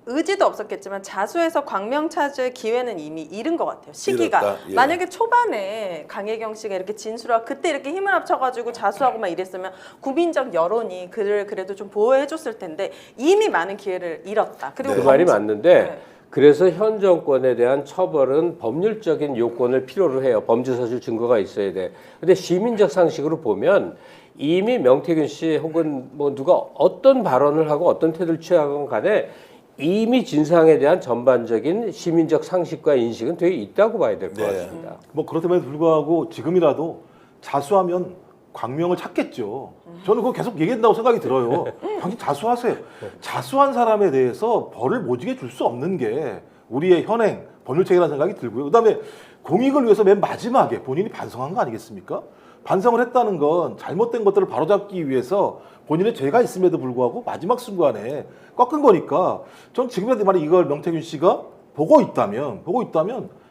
의지도 없었겠지만 자수해서 광명 찾을 기회는 이미 잃은 것 같아요. 시기가. 잃었다. 예. 만약에 초반에 강혜경 씨가 이렇게 진술하고 그때 이렇게 힘을 합쳐가지고 자수하고 막 이랬으면 국민적 여론이 그를 그래도 좀 보호해줬을 텐데 이미 많은 기회를 잃었다. 그리고 그 말이 맞는데 그래서 현 정권에 대한 처벌은 법률적인 요건을 필요로 해요. 범죄 사실 증거가 있어야 돼. 근데 시민적 상식으로 보면 이미 명태균 씨 혹은 뭐 누가 어떤 발언을 하고 어떤 태도를 취하건 간에 이미 진상에 대한 전반적인 시민적 상식과 인식은 되어 있다고 봐야 될 것 같습니다. 뭐 그렇다면 불구하고 지금이라도 자수하면 광명을 찾겠죠. 저는 그거 계속 얘기한다고 생각이 들어요. 당신 자수하세요. 자수한 사람에 대해서 벌을 모지게 줄 수 없는 게 우리의 현행 법률체계라는 생각이 들고요. 그다음에 공익을 위해서 맨 마지막에 본인이 반성한 거 아니겠습니까? 반성을 했다는 건 잘못된 것들을 바로잡기 위해서 본인의 죄가 있음에도 불구하고 마지막 순간에 꺾은 거니까 전 지금이라도 만약 이걸 명태균 씨가 보고 있다면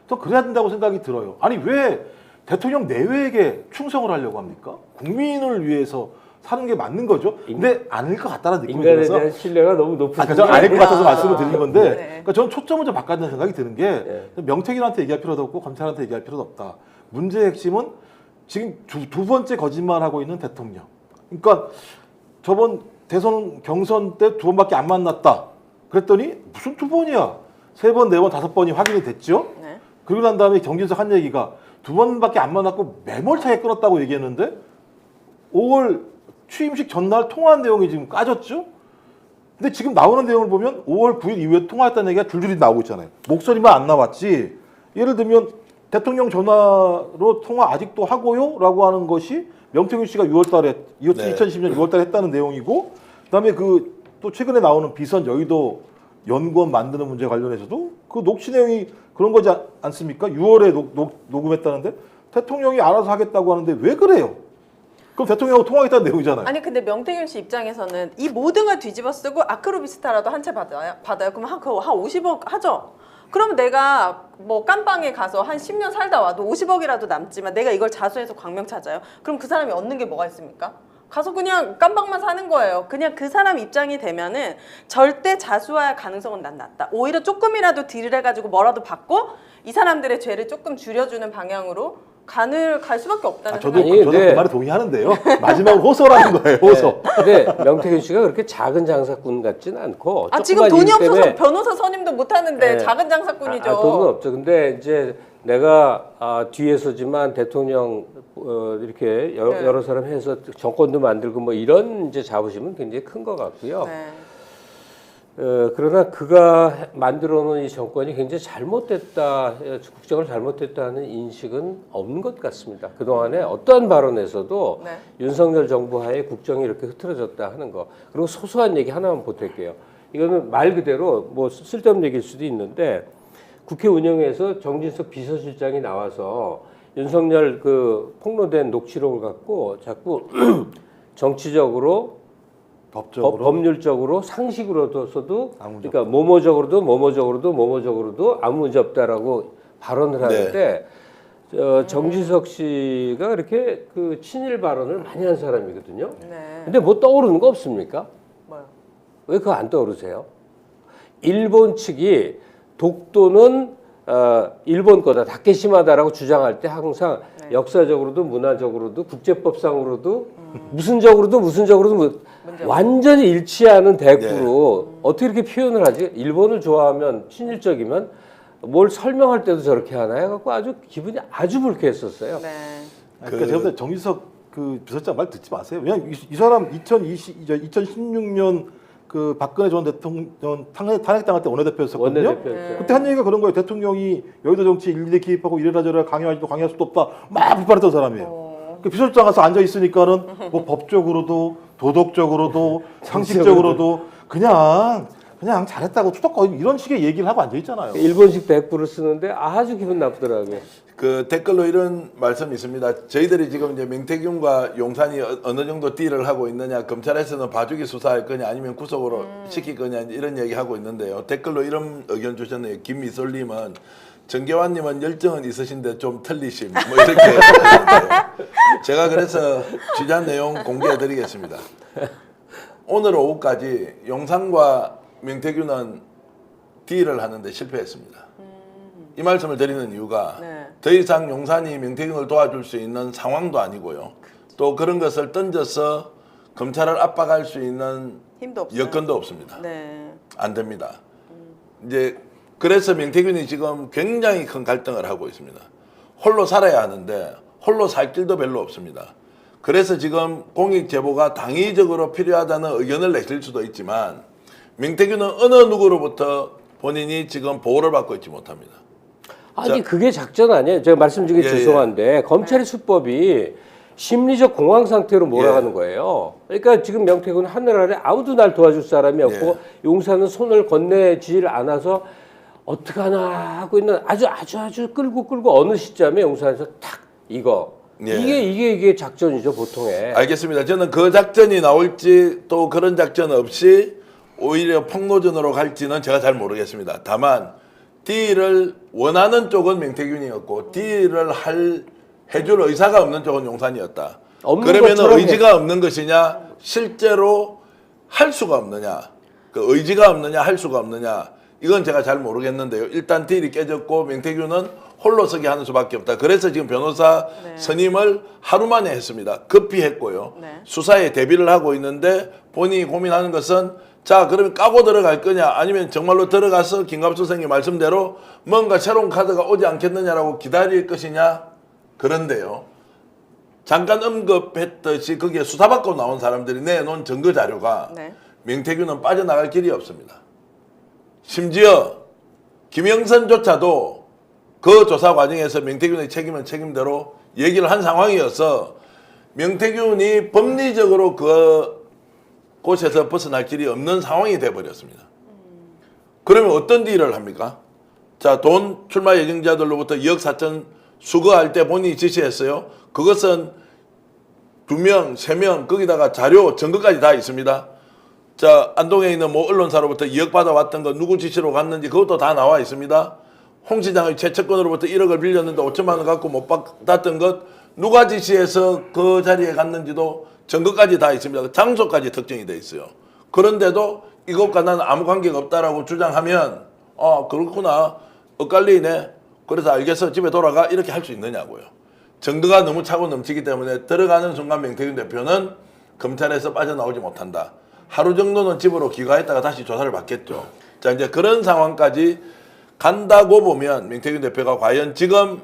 전 그래야 된다고 생각이 들어요. 아니 왜 대통령 내외에게 충성을 하려고 합니까? 국민을 위해서 사는 게 맞는 거죠. 근데 아닐 것 같다는 느낌이 인간에 들어서 대한 신뢰가 너무 높은. 저 아닐 것 같아서 말씀을 드리는 건데 네. 그러니까 저는 초점을 좀 바꿔야 된다는 생각이 드는 게 명태균한테 얘기할 필요도 없고 검찰한테 얘기할 필요도 없다. 문제의 핵심은 지금 두 번째 거짓말하고 있는 대통령. 그러니까 저번 대선 경선 때 2번밖에 안 만났다. 그랬더니 무슨 2번이야. 3번, 4번, 5번이 확인이 됐죠. 네. 그리고 난 다음에 정진석 한 얘기가 2번밖에 안 만났고 매몰차게 끊었다고 얘기했는데 5월 취임식 전날 통화한 내용이 지금 까졌죠. 근데 지금 나오는 내용을 보면 5월 9일 이후에 통화했다는 얘기가 줄줄이 나오고 있잖아요. 목소리만 안 나왔지. 예를 들면 대통령 전화로 통화 아직도 하고요? 라고 하는 것이 명태균 씨가 2010년 6월 달에 했다는 내용이고 그다음에 그 또 최근에 나오는 비선 여의도 연구원 만드는 문제 관련해서도 그 녹취 내용이 그런 거지 않습니까? 6월에 녹음했다는데 대통령이 알아서 하겠다고 하는데 왜 그래요? 그럼 대통령하고 통화했다는 내용이잖아요. 아니 근데 명태균 씨 입장에서는 이 모든 걸 뒤집어 쓰고 아크로비스타라도 한 채 받아요. 그럼 한 50억 하죠. 그러면 내가 뭐 깜빵에 가서 한 10년 살다 와도 50억이라도 남지만 내가 이걸 자수해서 광명 찾아요. 그럼 그 사람이 얻는 게 뭐가 있습니까? 가서 그냥 깜빵만 사는 거예요. 그냥 그 사람 입장이 되면은 절대 자수할 가능성은 난 낮다. 오히려 조금이라도 딜을 해가지고 뭐라도 받고 이 사람들의 죄를 조금 줄여주는 방향으로 갈 수밖에 없다는 저도 생각이 그 말에 동의하는데요. 마지막으로 호소라는 거예요. 호소. 근데 명태균 씨가 그렇게 작은 장사꾼 같지는 않고 지금 돈이 일 때문에 없어서 변호사 선임도 못 하는데 네. 작은 장사꾼이죠. 돈은 없죠. 근데 이제 내가 뒤에서지만 대통령 이렇게 여러 사람 해서 정권도 만들고 뭐 이런 이제 자부심은 굉장히 큰 것 같고요. 네. 그러나 그가 만들어 놓은 이 정권이 굉장히 잘못됐다, 국정을 잘못됐다는 인식은 없는 것 같습니다. 그동안에 어떠한 발언에서도 네. 윤석열 정부 하에 국정이 이렇게 흐트러졌다 하는 거. 그리고 소소한 얘기 하나만 보탤게요. 이거는 말 그대로 뭐 쓸데없는 얘기일 수도 있는데 국회 운영에서 정진석 비서실장이 나와서 윤석열 그 폭로된 녹취록을 갖고 자꾸 정치적으로 법률적으로 상식으로서도 그러니까 뭐뭐적으로도 아무 문제 없다라고 발언을 하는데 정진석 씨가 그렇게 그 친일 발언을 많이 한 사람이거든요. 네. 근데 뭐 떠오르는 거 없습니까? 뭐요? 왜 그거 안 떠오르세요? 일본 측이 독도는 일본 거다, 다케시마다라고 주장할 때 항상 역사적으로도 문화적으로도 국제법상으로도 무슨적으로도 완전히 일치하는 대꾸로 어떻게 이렇게 표현을 하지? 일본을 좋아하면 친일적이면 뭘 설명할 때도 저렇게 하나 해갖고 아주 기분이 아주 불쾌했었어요. 네. 그러니까 제가 볼 때 정진석 그 비서장 말 듣지 마세요. 왜냐면 이 사람 2016년 그 박근혜 전 대통령 탄핵당할 때 원내대표였었거든요. 원내대표였죠. 그때 한 얘기가 그런 거예요. 대통령이 여의도 정치 일일이 개입하고 이래라 저래라 강요할 수도 없다. 막 비판했던 사람이에요. 그 비서실장 가서 앉아 있으니까는 뭐 법적으로도 도덕적으로도 상식적으로도 그냥 잘했다고 투닥거리고 이런 식의 얘기를 하고 앉아 있잖아요. 일본식 대꾸를 쓰는데 아주 기분 나쁘더라고요. 그 댓글로 이런 말씀이 있습니다. 저희들이 지금 이제 명태균과 용산이 어느 정도 딜을 하고 있느냐, 검찰에서는 봐주기 수사할 거냐, 아니면 구속으로 시킬 거냐 이런 얘기 하고 있는데요. 댓글로 이런 의견 주셨네요. 김미솔님은 정계환님은 열정은 있으신데 좀 틀리심, 뭐 이렇게 하셨는데요. 제가 그래서 취재한 내용 공개해드리겠습니다. 오늘 오후까지 용산과 명태균은 딜을 하는데 실패했습니다. 이 말씀을 드리는 이유가 더 이상 용산이 명태균을 도와줄 수 있는 상황도 아니고요. 또 그런 것을 던져서 검찰을 압박할 수 있는 힘도 없어요. 여건도 없습니다. 네. 안 됩니다. 이제 그래서 명태균이 지금 굉장히 큰 갈등을 하고 있습니다. 홀로 살아야 하는데 홀로 살 길도 별로 없습니다. 그래서 지금 공익 제보가 당위적으로 필요하다는 의견을 내실 수도 있지만 명태균은 어느 누구로부터 본인이 지금 보호를 받고 있지 못합니다. 아니 그게 작전 아니에요. 제가 말씀 중에 죄송한데 검찰의 수법이 심리적 공황 상태로 몰아가는 거예요. 그러니까 지금 명태균은 하늘 아래 아무도 날 도와줄 사람이 없고 용사는 손을 건네지질 않아서 어떡하나 하고 있는 아주 끌고 어느 시점에 용사에서 탁 이거 이게 작전이죠 보통에. 알겠습니다. 저는 그 작전이 나올지 또 그런 작전 없이 오히려 폭로전으로 갈지는 제가 잘 모르겠습니다. 다만 딜을 원하는 쪽은 명태균이었고 딜을 해줄 의사가 없는 쪽은 용산이었다. 그러면 의지가 없는 것이냐 실제로 할 수가 없느냐 그 의지가 없느냐 할 수가 없느냐 이건 제가 잘 모르겠는데요. 일단 딜이 깨졌고 명태균은 홀로 서기 하는 수밖에 없다. 그래서 지금 변호사 선임을 하루 만에 했습니다. 급히 했고요. 수사에 대비를 하고 있는데 본인이 고민하는 것은 자 그러면 까고 들어갈 거냐 아니면 정말로 들어가서 김갑수 선생님 말씀대로 뭔가 새로운 카드가 오지 않겠느냐라고 기다릴 것이냐. 그런데요. 잠깐 언급했듯이 거기에 수사받고 나온 사람들이 내놓은 증거 자료가 명태균은 빠져나갈 길이 없습니다. 심지어 김영선조차도 그 조사 과정에서 명태균의 책임은 책임대로 얘기를 한 상황이어서 명태균이 법리적으로 그 곳에서 벗어날 길이 없는 상황이 돼버렸습니다. 그러면 어떤 딜을 합니까? 자, 돈 출마 예정자들로부터 2억 4천 수거할 때 본인이 지시했어요. 그것은 2명, 3명 거기다가 자료, 증거까지 다 있습니다. 자, 안동에 있는 뭐 언론사로부터 2억 받아왔던 거 누구 지시로 갔는지 그것도 다 나와 있습니다. 홍 시장의 최측근으로부터 1억을 빌렸는데 5천만 원 갖고 못 받았던 것 누가 지시해서 그 자리에 갔는지도 증거까지 다 있습니다. 장소까지 특정이 돼 있어요. 그런데도 이것과 나는 아무 관계가 없다라고 주장하면 그렇구나. 엇갈리네. 그래서 알겠어. 집에 돌아가. 이렇게 할 수 있느냐고요. 증거가 너무 차고 넘치기 때문에 들어가는 순간 명태균 대표는 검찰에서 빠져나오지 못한다. 하루 정도는 집으로 귀가했다가 다시 조사를 받겠죠. 자, 이제 그런 상황까지 간다고 보면 명태균 대표가 과연 지금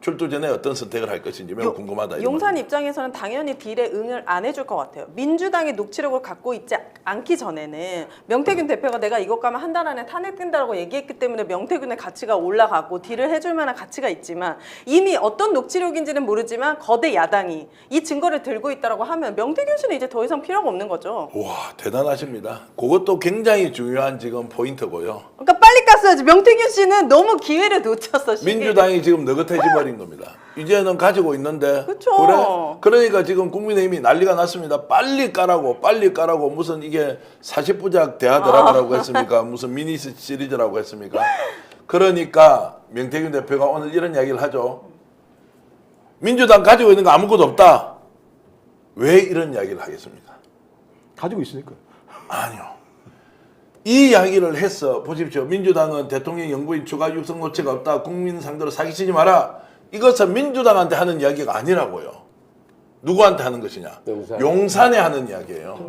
출두 전에 어떤 선택을 할 것인지 매우 궁금하다. 용산 입장에서는 당연히 딜에 응을 안 해줄 것 같아요. 민주당이 녹취록을 갖고 있지 않기 전에는 명태균 대표가 내가 이것 가면 한 달 안에 탄핵된다고 얘기했기 때문에 명태균의 가치가 올라가고 딜을 해줄 만한 가치가 있지만 이미 어떤 녹취록인지는 모르지만 거대 야당이 이 증거를 들고 있다고 하면 명태균 씨는 이제 더 이상 필요가 없는 거죠. 와, 대단하십니다. 그것도 굉장히 중요한 지금 포인트고요. 그러니까 빨리 깠어야지. 명태균 씨는 너무 기회를 놓쳤어. 민주당이 지금 느긋해져 버린 겁니다. 이제는 가지고 있는데 그쵸. 그래? 그러니까 지금 국민의힘이 난리가 났습니다. 빨리 까라고 무슨 이게 40부작 대하 드라마라고 했습니까? 무슨 미니 시리즈라고 했습니까? 그러니까 명태균 대표가 오늘 이런 이야기를 하죠. 민주당 가지고 있는 거 아무것도 없다. 왜 이런 이야기를 하겠습니까? 가지고 있으니까요. 아니요. 이 이야기를 해서 보십시오. 민주당은 대통령 영부인 추가 육성 노체가 없다. 국민 상대로 사기치지 마라. 이것은 민주당한테 하는 이야기가 아니라고요. 누구한테 하는 것이냐. 용산에 하는 이야기예요.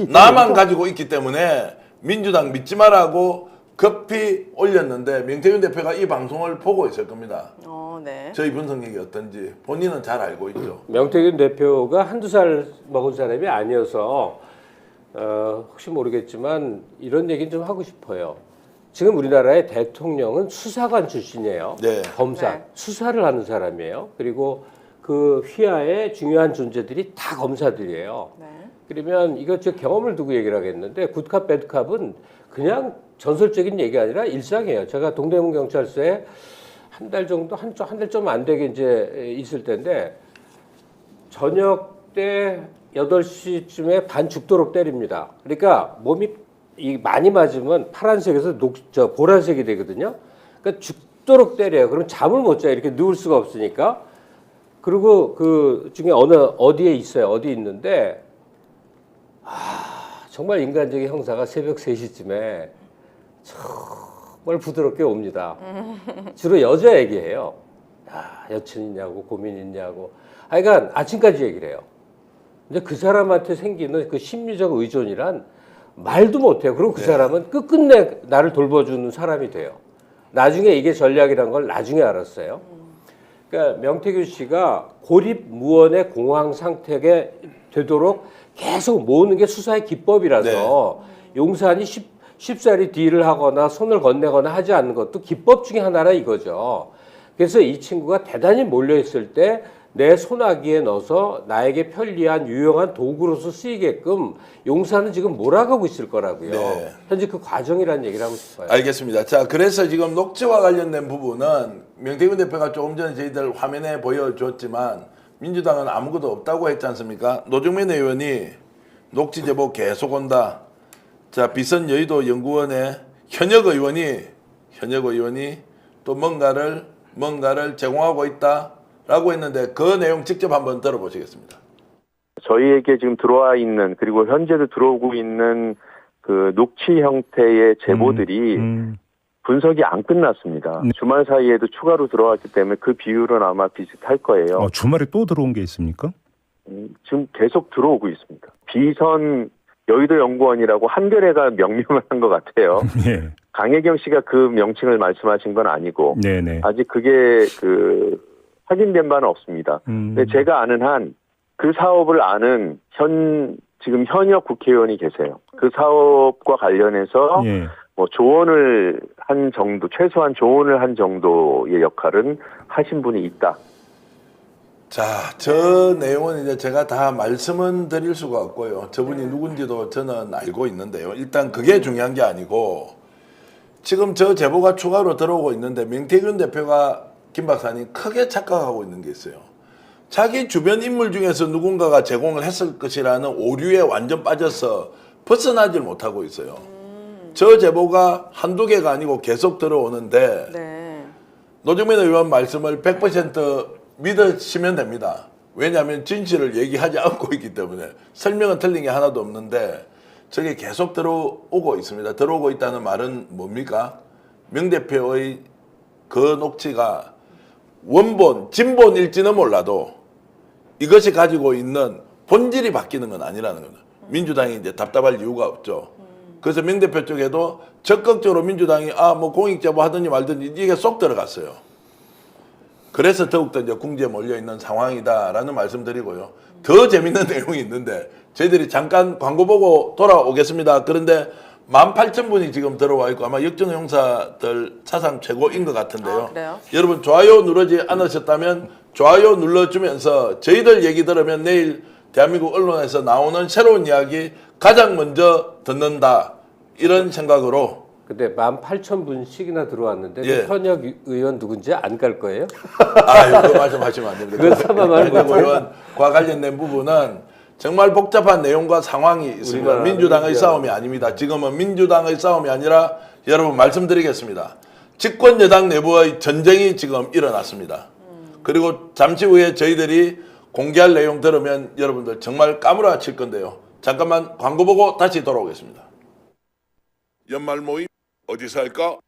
나만 가지고 있기 때문에 민주당 믿지 마라고 급히 올렸는데 명태균 대표가 이 방송을 보고 있을 겁니다. 저희 분석력이 어떤지 본인은 잘 알고 있죠. 명태균 대표가 한두 살 먹은 사람이 아니어서 혹시 모르겠지만 이런 얘기는 좀 하고 싶어요. 지금 우리나라의 대통령은 수사관 출신이에요. 검사, 수사를 하는 사람이에요. 그리고 그 휘하에 중요한 존재들이 다 검사들이에요. 그러면 이거 제 경험을 두고 얘기를 하겠는데 굿캅 배드캅은 그냥 전설적인 얘기가 아니라 일상이에요. 제가 동대문 경찰서에 한 달 정도, 한 달 좀 안 되게 이제 있을 때인데 저녁 때 8시쯤에 반 죽도록 때립니다. 그러니까 몸이 많이 맞으면 파란색에서 보라색이 되거든요. 그러니까 죽도록 때려요. 그럼 잠을 못 자요. 이렇게 누울 수가 없으니까. 그리고 그 중에 어디에 있어요. 어디 있는데 정말 인간적인 형사가 새벽 3시쯤에 정말 부드럽게 옵니다. 주로 여자 얘기해요. 여친 있냐고 고민 있냐고. 하여간 아침까지 얘기를 해요. 근데 그 사람한테 생기는 그 심리적 의존이란 말도 못해요. 그럼 그 사람은 끝끝내 나를 돌봐주는 사람이 돼요. 나중에 이게 전략이란 걸 나중에 알았어요. 그러니까 명태균 씨가 고립무원의 공황 상태가 되도록 계속 모으는 게 수사의 기법이라서 용산이 쉽사리 딜을 하거나 손을 건네거나 하지 않는 것도 기법 중에 하나라 이거죠. 그래서 이 친구가 대단히 몰려있을 때 내 손아귀에 넣어서 나에게 편리한 유용한 도구로서 쓰이게끔 용사는 지금 몰아가고 있을 거라고요. 네. 현재 그 과정이라는 얘기를 하고 싶어요. 알겠습니다. 자, 그래서 지금 녹지와 관련된 부분은 명태균 대표가 조금 전에 저희들 화면에 보여줬지만 민주당은 아무것도 없다고 했지 않습니까? 노정민 의원이 녹지 제보 계속 온다. 자, 비선 여의도 연구원의 현역 의원이 또 뭔가를 제공하고 있다라고 했는데 그 내용 직접 한번 들어보시겠습니다. 저희에게 지금 들어와 있는 그리고 현재도 들어오고 있는 그 녹취 형태의 제보들이 분석이 안 끝났습니다. 주말 사이에도 추가로 들어왔기 때문에 그 비율은 아마 비슷할 거예요. 주말에 또 들어온 게 있습니까? 지금 계속 들어오고 있습니다. 비선 여의도 연구원이라고 한겨레가 명명을 한 것 같아요. 예. 강혜경 씨가 그 명칭을 말씀하신 건 아니고 네네. 아직 그게 확인된 바는 없습니다. 근데 제가 아는 한 그 사업을 아는 지금 현역 국회의원이 계세요. 그 사업과 관련해서 뭐 조언을 한 정도, 최소한 조언을 한 정도의 역할은 하신 분이 있다. 자, 저 내용은 이제 제가 다 말씀은 드릴 수가 없고요. 저분이 누군지도 저는 알고 있는데요. 일단 그게 중요한 게 아니고 지금 저 제보가 추가로 들어오고 있는데 명태균 대표가 김 박사님 크게 착각하고 있는 게 있어요. 자기 주변 인물 중에서 누군가가 제공을 했을 것이라는 오류에 완전 빠져서 벗어나질 못하고 있어요. 저 제보가 한두 개가 아니고 계속 들어오는데 노정민 의원 말씀을 100% 믿으시면 됩니다. 왜냐하면 진실을 얘기하지 않고 있기 때문에 설명은 틀린 게 하나도 없는데 저게 계속 들어오고 있습니다. 들어오고 있다는 말은 뭡니까? 명 대표의 그 녹취가 원본, 진본일지는 몰라도 이것이 가지고 있는 본질이 바뀌는 건 아니라는 거죠. 민주당이 이제 답답할 이유가 없죠. 그래서 명 대표 쪽에도 적극적으로 민주당이 뭐 공익제보 하든지 말든지 이게 쏙 들어갔어요. 그래서 더욱더 이제 궁지에 몰려있는 상황이다라는 말씀드리고요. 더 재밌는 내용이 있는데 저희들이 잠깐 광고 보고 돌아오겠습니다. 그런데 18,000분이 지금 들어와 있고 아마 역전용사들 사상 최고인 것 같은데요. 여러분 좋아요 누르지 않으셨다면 좋아요 눌러주면서 저희들 얘기 들으면 내일 대한민국 언론에서 나오는 새로운 이야기 가장 먼저 듣는다. 이런 생각으로. 근데 18,000분씩이나 들어왔는데 그 현역 의원 누군지 안 갈 거예요? 이거 말씀하시면 안 됩니다. 현역 의원과 관련된 부분은 정말 복잡한 내용과 상황이 있습니다. 민주당의 싸움이 아닙니다. 지금은 민주당의 싸움이 아니라 여러분 말씀드리겠습니다. 집권 여당 내부의 전쟁이 지금 일어났습니다. 그리고 잠시 후에 저희들이 공개할 내용 들으면 여러분들 정말 까무라칠 건데요. 잠깐만 광고 보고 다시 돌아오겠습니다. 연말 모임 어디서 할까?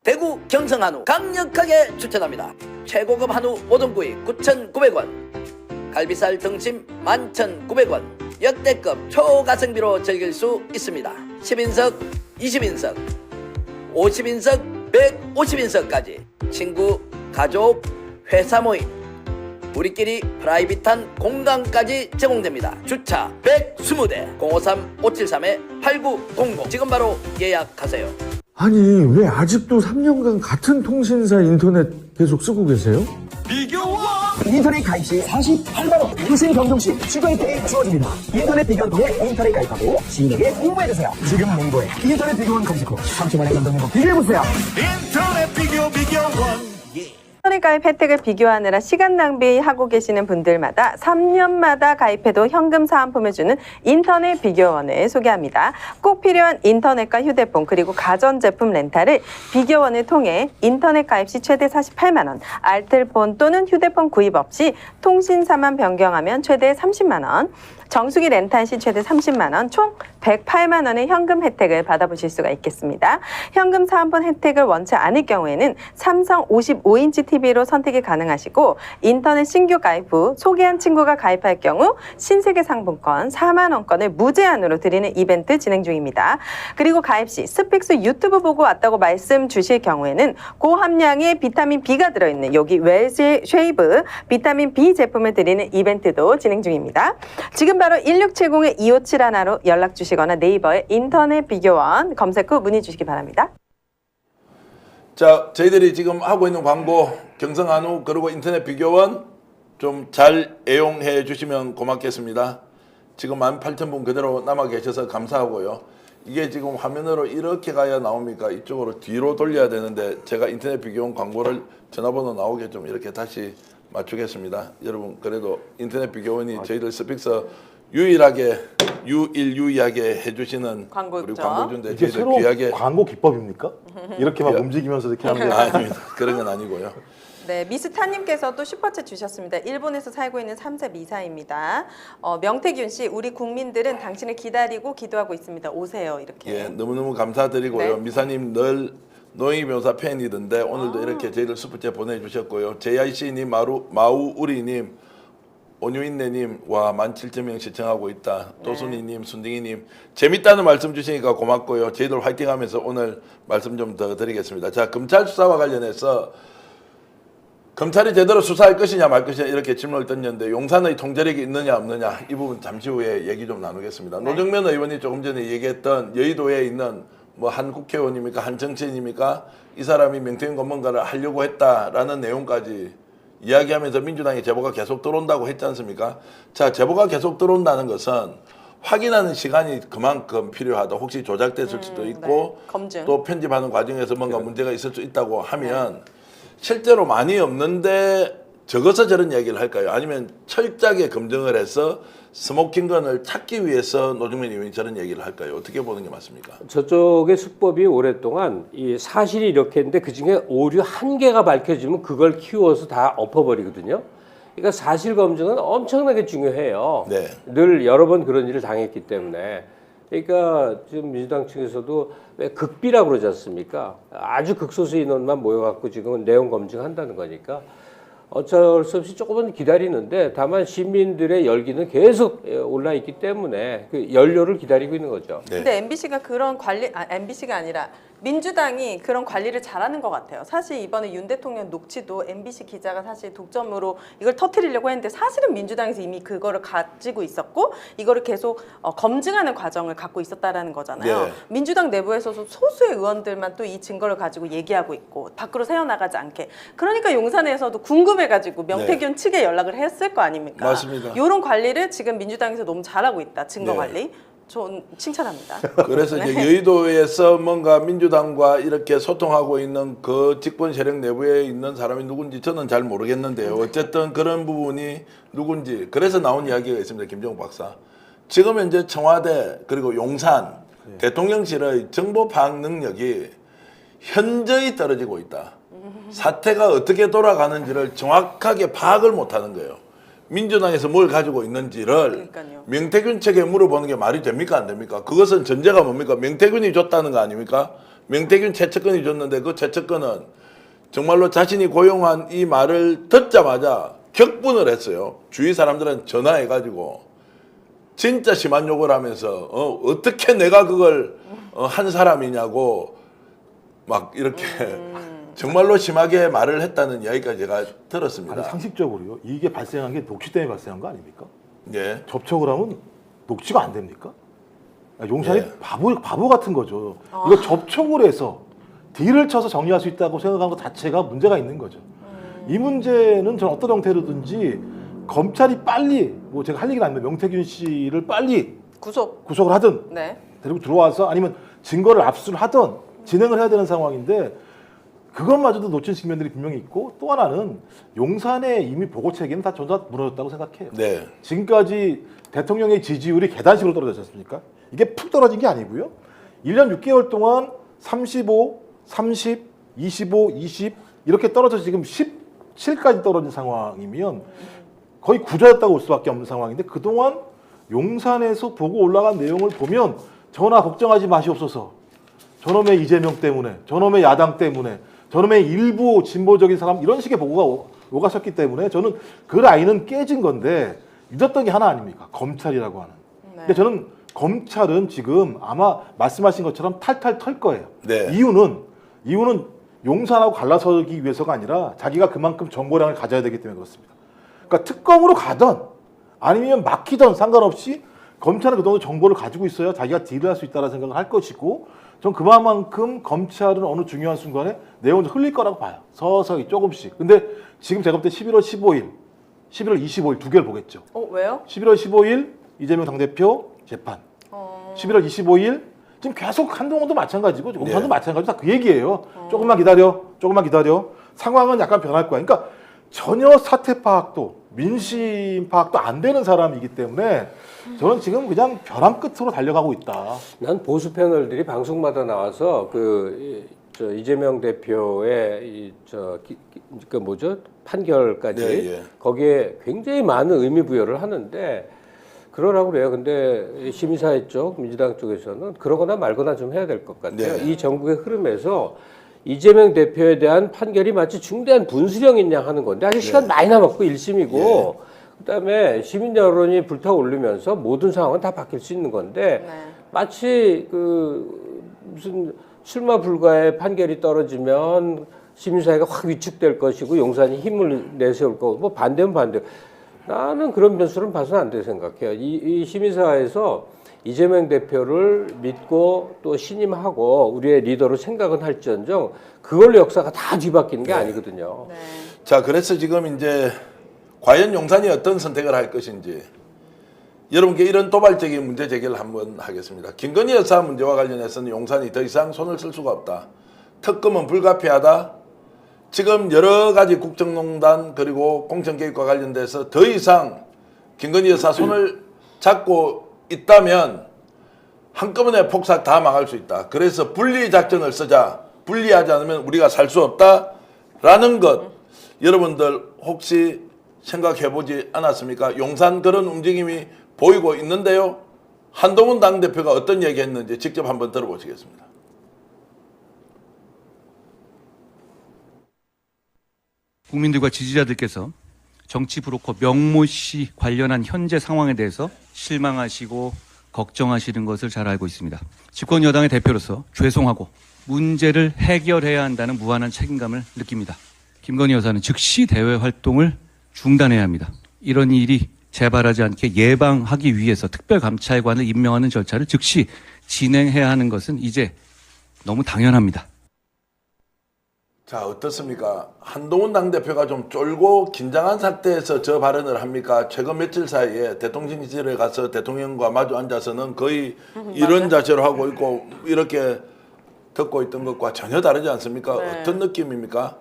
대구 경성 한우 강력하게 추천합니다. 최고급 한우 모듬구이 9,900원, 갈비살 등심 11,900원, 역대급 초가성비로 즐길 수 있습니다. 10인석, 20인석, 50인석, 150인석까지 친구, 가족, 회사 모임, 우리끼리 프라이빗한 공간까지 제공됩니다. 주차 120대 053-573-8900 지금 바로 예약하세요. 아니 왜 아직도 3년간 같은 통신사 인터넷 계속 쓰고 계세요? 인터넷 가입 시 48만원 유세 경동 시 추가 혜택이 주어집니다. 인터넷 비교원 통해 인터넷 가입하고 지인에게 홍보해주세요. 지금 홍보해 인터넷 비교원 검색 후 3초 만에 감동 행복 비교해보세요. 인터넷 비교원. 인터넷 가입 혜택을 비교하느라 시간 낭비하고 계시는 분들마다 3년마다 가입해도 현금 사은품을 주는 인터넷 비교원을 소개합니다. 꼭 필요한 인터넷과 휴대폰 그리고 가전제품 렌탈을 비교원을 통해 인터넷 가입 시 최대 48만 원, 알뜰폰 또는 휴대폰 구입 없이 통신사만 변경하면 최대 30만 원, 정수기 렌탈 시 최대 30만 원, 총 108만 원의 현금 혜택을 받아보실 수가 있겠습니다. 현금 사은품 혜택을 원치 않을 경우에는 삼성 55인치 TV로 선택이 가능하시고 인터넷 신규 가입 후 소개한 친구가 가입할 경우 신세계 상품권 4만 원권을 무제한으로 드리는 이벤트 진행 중입니다. 그리고 가입 시 스픽스 유튜브 보고 왔다고 말씀 주실 경우에는 고함량의 비타민 B가 들어있는 여기 웰쉐이브 비타민 B 제품을 드리는 이벤트도 진행 중입니다. 지금 바로 1670-2571로 연락 주시거나 네이버에 인터넷 비교원 검색 후 문의 주시기 바랍니다. 자, 저희들이 지금 하고 있는 광고 경성한우 그리고 인터넷 비교원 좀 잘 애용해 주시면 고맙겠습니다. 지금 18,000분 그대로 남아 계셔서 감사하고요. 이게 지금 화면으로 이렇게 가야 나옵니까? 이쪽으로 뒤로 돌려야 되는데 제가 인터넷 비교원 광고를 전화번호 나오게 좀 이렇게 다시 맞추겠습니다. 여러분 그래도 인터넷 비교원이 저희들 스픽서 유일하게 해주시는 우리 광고주인데 이게 저희들 새로운 귀하게 광고 기법입니까? 이렇게 막 움직이면서 이렇게 하는 게 아닙니다. 그런 건 아니고요. 네, 미스타님께서도 슈퍼챗 주셨습니다. 일본에서 살고 있는 3세 미사입니다. 명태균 씨, 우리 국민들은 당신을 기다리고 기도하고 있습니다. 오세요. 이렇게. 예, 너무너무 감사드리고요. 네. 미사님 늘 노영희 변호사 팬이던데 오늘도 이렇게 저희들 슈퍼챗 보내주셨고요. JIC님, 마우우리님, 온유인네님, 와 17,000명 시청하고 있다. 도순이님, 순딩이님 재밌다는 말씀 주시니까 고맙고요. 저희들 화이팅하면서 오늘 말씀 좀 더 드리겠습니다. 자, 검찰 수사와 관련해서 검찰이 제대로 수사할 것이냐 말 것이냐 이렇게 질문을 던졌는데 용산의 통제력이 있느냐 없느냐 이 부분 잠시 후에 얘기 좀 나누겠습니다. 노정면 의원이 조금 전에 얘기했던 여의도에 있는 뭐 한 국회의원입니까 한 정치인입니까 이 사람이 명태균 검문관을 하려고 했다라는 내용까지 이야기하면서 민주당이 제보가 계속 들어온다고 했지 않습니까? 자, 제보가 계속 들어온다는 것은 확인하는 시간이 그만큼 필요하다. 혹시 조작됐을 수도 있고 검증. 또 편집하는 과정에서 뭔가 문제가 있을 수 있다고 하면 실제로 많이 없는데 적어서 저런 얘기를 할까요? 아니면 철저하게 검증을 해서 스모킹건을 찾기 위해서 노정면 의원이 저런 얘기를 할까요? 어떻게 보는 게 맞습니까? 저쪽의 수법이 오랫동안 이 사실이 이렇게 했는데 그중에 오류 한 개가 밝혀지면 그걸 키워서 다 엎어버리거든요. 그러니까 사실 검증은 엄청나게 중요해요. 네. 늘 여러 번 그런 일을 당했기 때문에. 그러니까 지금 민주당 측에서도 왜 극비라고 그러지 않습니까? 아주 극소수 인원만 모여갖고 지금 내용 검증한다는 거니까 어쩔 수 없이 조금은 기다리는데 다만 시민들의 열기는 계속 올라 있기 때문에 그 연료를 기다리고 있는 거죠. 근데 MBC가 그런 MBC가 아니라 민주당이 그런 관리를 잘하는 것 같아요. 사실 이번에 윤 대통령 녹취도 MBC 기자가 사실 독점으로 이걸 터뜨리려고 했는데 사실은 민주당에서 이미 그거를 가지고 있었고 이거를 계속 검증하는 과정을 갖고 있었다라는 거잖아요. 네. 민주당 내부에서도 소수의 의원들만 또 이 증거를 가지고 얘기하고 있고 밖으로 새어나가지 않게. 그러니까 용산에서도 궁금해가지고 명태균 측에 연락을 했을 거 아닙니까? 맞습니다. 이런 관리를 지금 민주당에서 너무 잘하고 있다. 증거 네. 관리. 전 칭찬합니다. 그래서 이제 여의도에서 뭔가 민주당과 이렇게 소통하고 있는 그 집권 세력 내부에 있는 사람이 누군지 저는 잘 모르겠는데요. 어쨌든 그런 부분이 누군지 그래서 나온 이야기가 있습니다. 김정욱 박사. 지금 현재 청와대 그리고 용산 대통령실의 정보 파악 능력이 현저히 떨어지고 있다. 사태가 어떻게 돌아가는지를 정확하게 파악을 못하는 거예요. 민주당에서 뭘 가지고 있는지를 명태균 측에 물어보는 게 말이 됩니까 안 됩니까? 그것은 전제가 뭡니까? 명태균이 줬다는 거 아닙니까? 명태균 최측근이 줬는데 그 최측근은 정말로 자신이 고용한 이 말을 듣자마자 격분을 했어요. 주위 사람들은 전화해가지고 진짜 심한 욕을 하면서 어떻게 내가 그걸 한 사람이냐고 막 이렇게 정말로 심하게 말을 했다는 이야기까지 제가 들었습니다. 아니, 상식적으로요. 이게 발생한 게 녹취 때문에 발생한 거 아닙니까? 예. 접촉을 하면 녹취가 안 됩니까? 용산이 바보 같은 거죠. 이거 접촉을 해서 딜을 쳐서 정리할 수 있다고 생각하는 것 자체가 문제가 있는 거죠. 이 문제는 저는 어떤 형태로든지 검찰이 빨리 뭐 제가 할 얘기는 아닙니다. 명태균 씨를 빨리 구속을 하든 데리고 들어와서 아니면 증거를 압수를 하든 진행을 해야 되는 상황인데 그것마저도 놓친 측면들이 분명히 있고 또 하나는 용산의 이미 보고 체계는 다 전부 다 무너졌다고 생각해요. 네. 지금까지 대통령의 지지율이 계단식으로 떨어졌지 않습니까? 이게 푹 떨어진 게 아니고요. 1년 6개월 동안 35, 30, 25, 20 이렇게 떨어져서 지금 17까지 떨어진 상황이면 거의 구조였다고 볼 수밖에 없는 상황인데 그동안 용산에서 보고 올라간 내용을 보면 전하 걱정하지 마시옵소서. 저놈의 이재명 때문에, 저놈의 야당 때문에, 저놈의 일부 진보적인 사람 이런 식의 보고가 오가셨기 때문에 저는 그 라인은 깨진 건데 믿었던 게 하나 아닙니까? 검찰이라고 하는. 근데 저는 검찰은 지금 아마 말씀하신 것처럼 탈탈 털 거예요. 이유는 용산하고 갈라서기 위해서가 아니라 자기가 그만큼 정보량을 가져야 되기 때문에 그렇습니다. 그러니까 특검으로 가든 아니면 막히던 상관없이 검찰은 그 정도 정보를 가지고 있어야 자기가 딜을 할 수 있다는 생각을 할 것이고 전 그만큼 검찰은 어느 중요한 순간에 내용을 흘릴 거라고 봐요. 서서히 조금씩. 근데 지금 제가 볼 때 11월 15일, 11월 25일 두 개를 보겠죠. 왜요? 11월 15일 이재명 당대표 재판. 11월 25일 지금 계속 한동훈도 마찬가지고 공산도 마찬가지고 다 그 얘기예요. 조금만 기다려. 조금만 기다려. 상황은 약간 변할 거야. 그러니까 전혀 사태 파악도 민심 파악도 안 되는 사람이기 때문에 저는 지금 그냥 벼랑 끝으로 달려가고 있다. 난 보수 패널들이 방송마다 나와서 저 이재명 대표의 그 뭐죠 판결까지 거기에 굉장히 많은 의미 부여를 하는데 그러라고 그래요. 근데 시민사회 쪽 민주당 쪽에서는 그러거나 말거나 좀 해야 될 것 같아요. 이 정국의 흐름에서 이재명 대표에 대한 판결이 마치 중대한 분수령이냐 하는 건데 아직 시간 많이 남았고 1심이고 그다음에 시민 여론이 불타오르면서 모든 상황은 다 바뀔 수 있는 건데 마치 그 무슨 출마 불가의 판결이 떨어지면 시민사회가 확 위축될 것이고 용산이 힘을 내세울 거고 뭐 반대면 반대. 나는 그런 변수는 봐서는 안 돼 생각해요. 이 시민사회에서 이재명 대표를 믿고 또 신임하고 우리의 리더로 생각은 할지언정 그걸로 역사가 다 뒤바뀌는 게 아니거든요. 자, 그래서 지금 이제 과연 용산이 어떤 선택을 할 것인지 여러분께 이런 도발적인 문제 제기를 한번 하겠습니다. 김건희 여사 문제와 관련해서는 용산이 더 이상 손을 쓸 수가 없다. 특검은 불가피하다. 지금 여러 가지 국정농단 그리고 공천개입과 관련돼서 더 이상 김건희 여사 손을 잡고 있다면 한꺼번에 폭삭 다 망할 수 있다. 그래서 분리작전을 쓰자. 분리하지 않으면 우리가 살 수 없다라는 것 여러분들 혹시 생각해보지 않았습니까? 용산 그런 움직임이 보이고 있는데요. 한동훈 당대표가 어떤 얘기했는지 직접 한번 들어보시겠습니다. 국민들과 지지자들께서 정치 브로커 명모 씨 관련한 현재 상황에 대해서 실망하시고 걱정하시는 것을 잘 알고 있습니다. 집권 여당의 대표로서 죄송하고 문제를 해결해야 한다는 무한한 책임감을 느낍니다. 김건희 여사는 즉시 대외 활동을 중단해야 합니다. 이런 일이 재발하지 않게 예방하기 위해서 특별감찰관을 임명하는 절차를 즉시 진행해야 하는 것은 이제 너무 당연합니다. 자, 어떻습니까? 한동훈 당대표가 좀 쫄고 긴장한 상태에서 저 발언을 합니까? 최근 며칠 사이에 대통령실에 가서 대통령과 마주 앉아서는 거의 이런 자세로 하고 있고 이렇게 듣고 있던 것과 전혀 다르지 않습니까? 어떤 느낌입니까?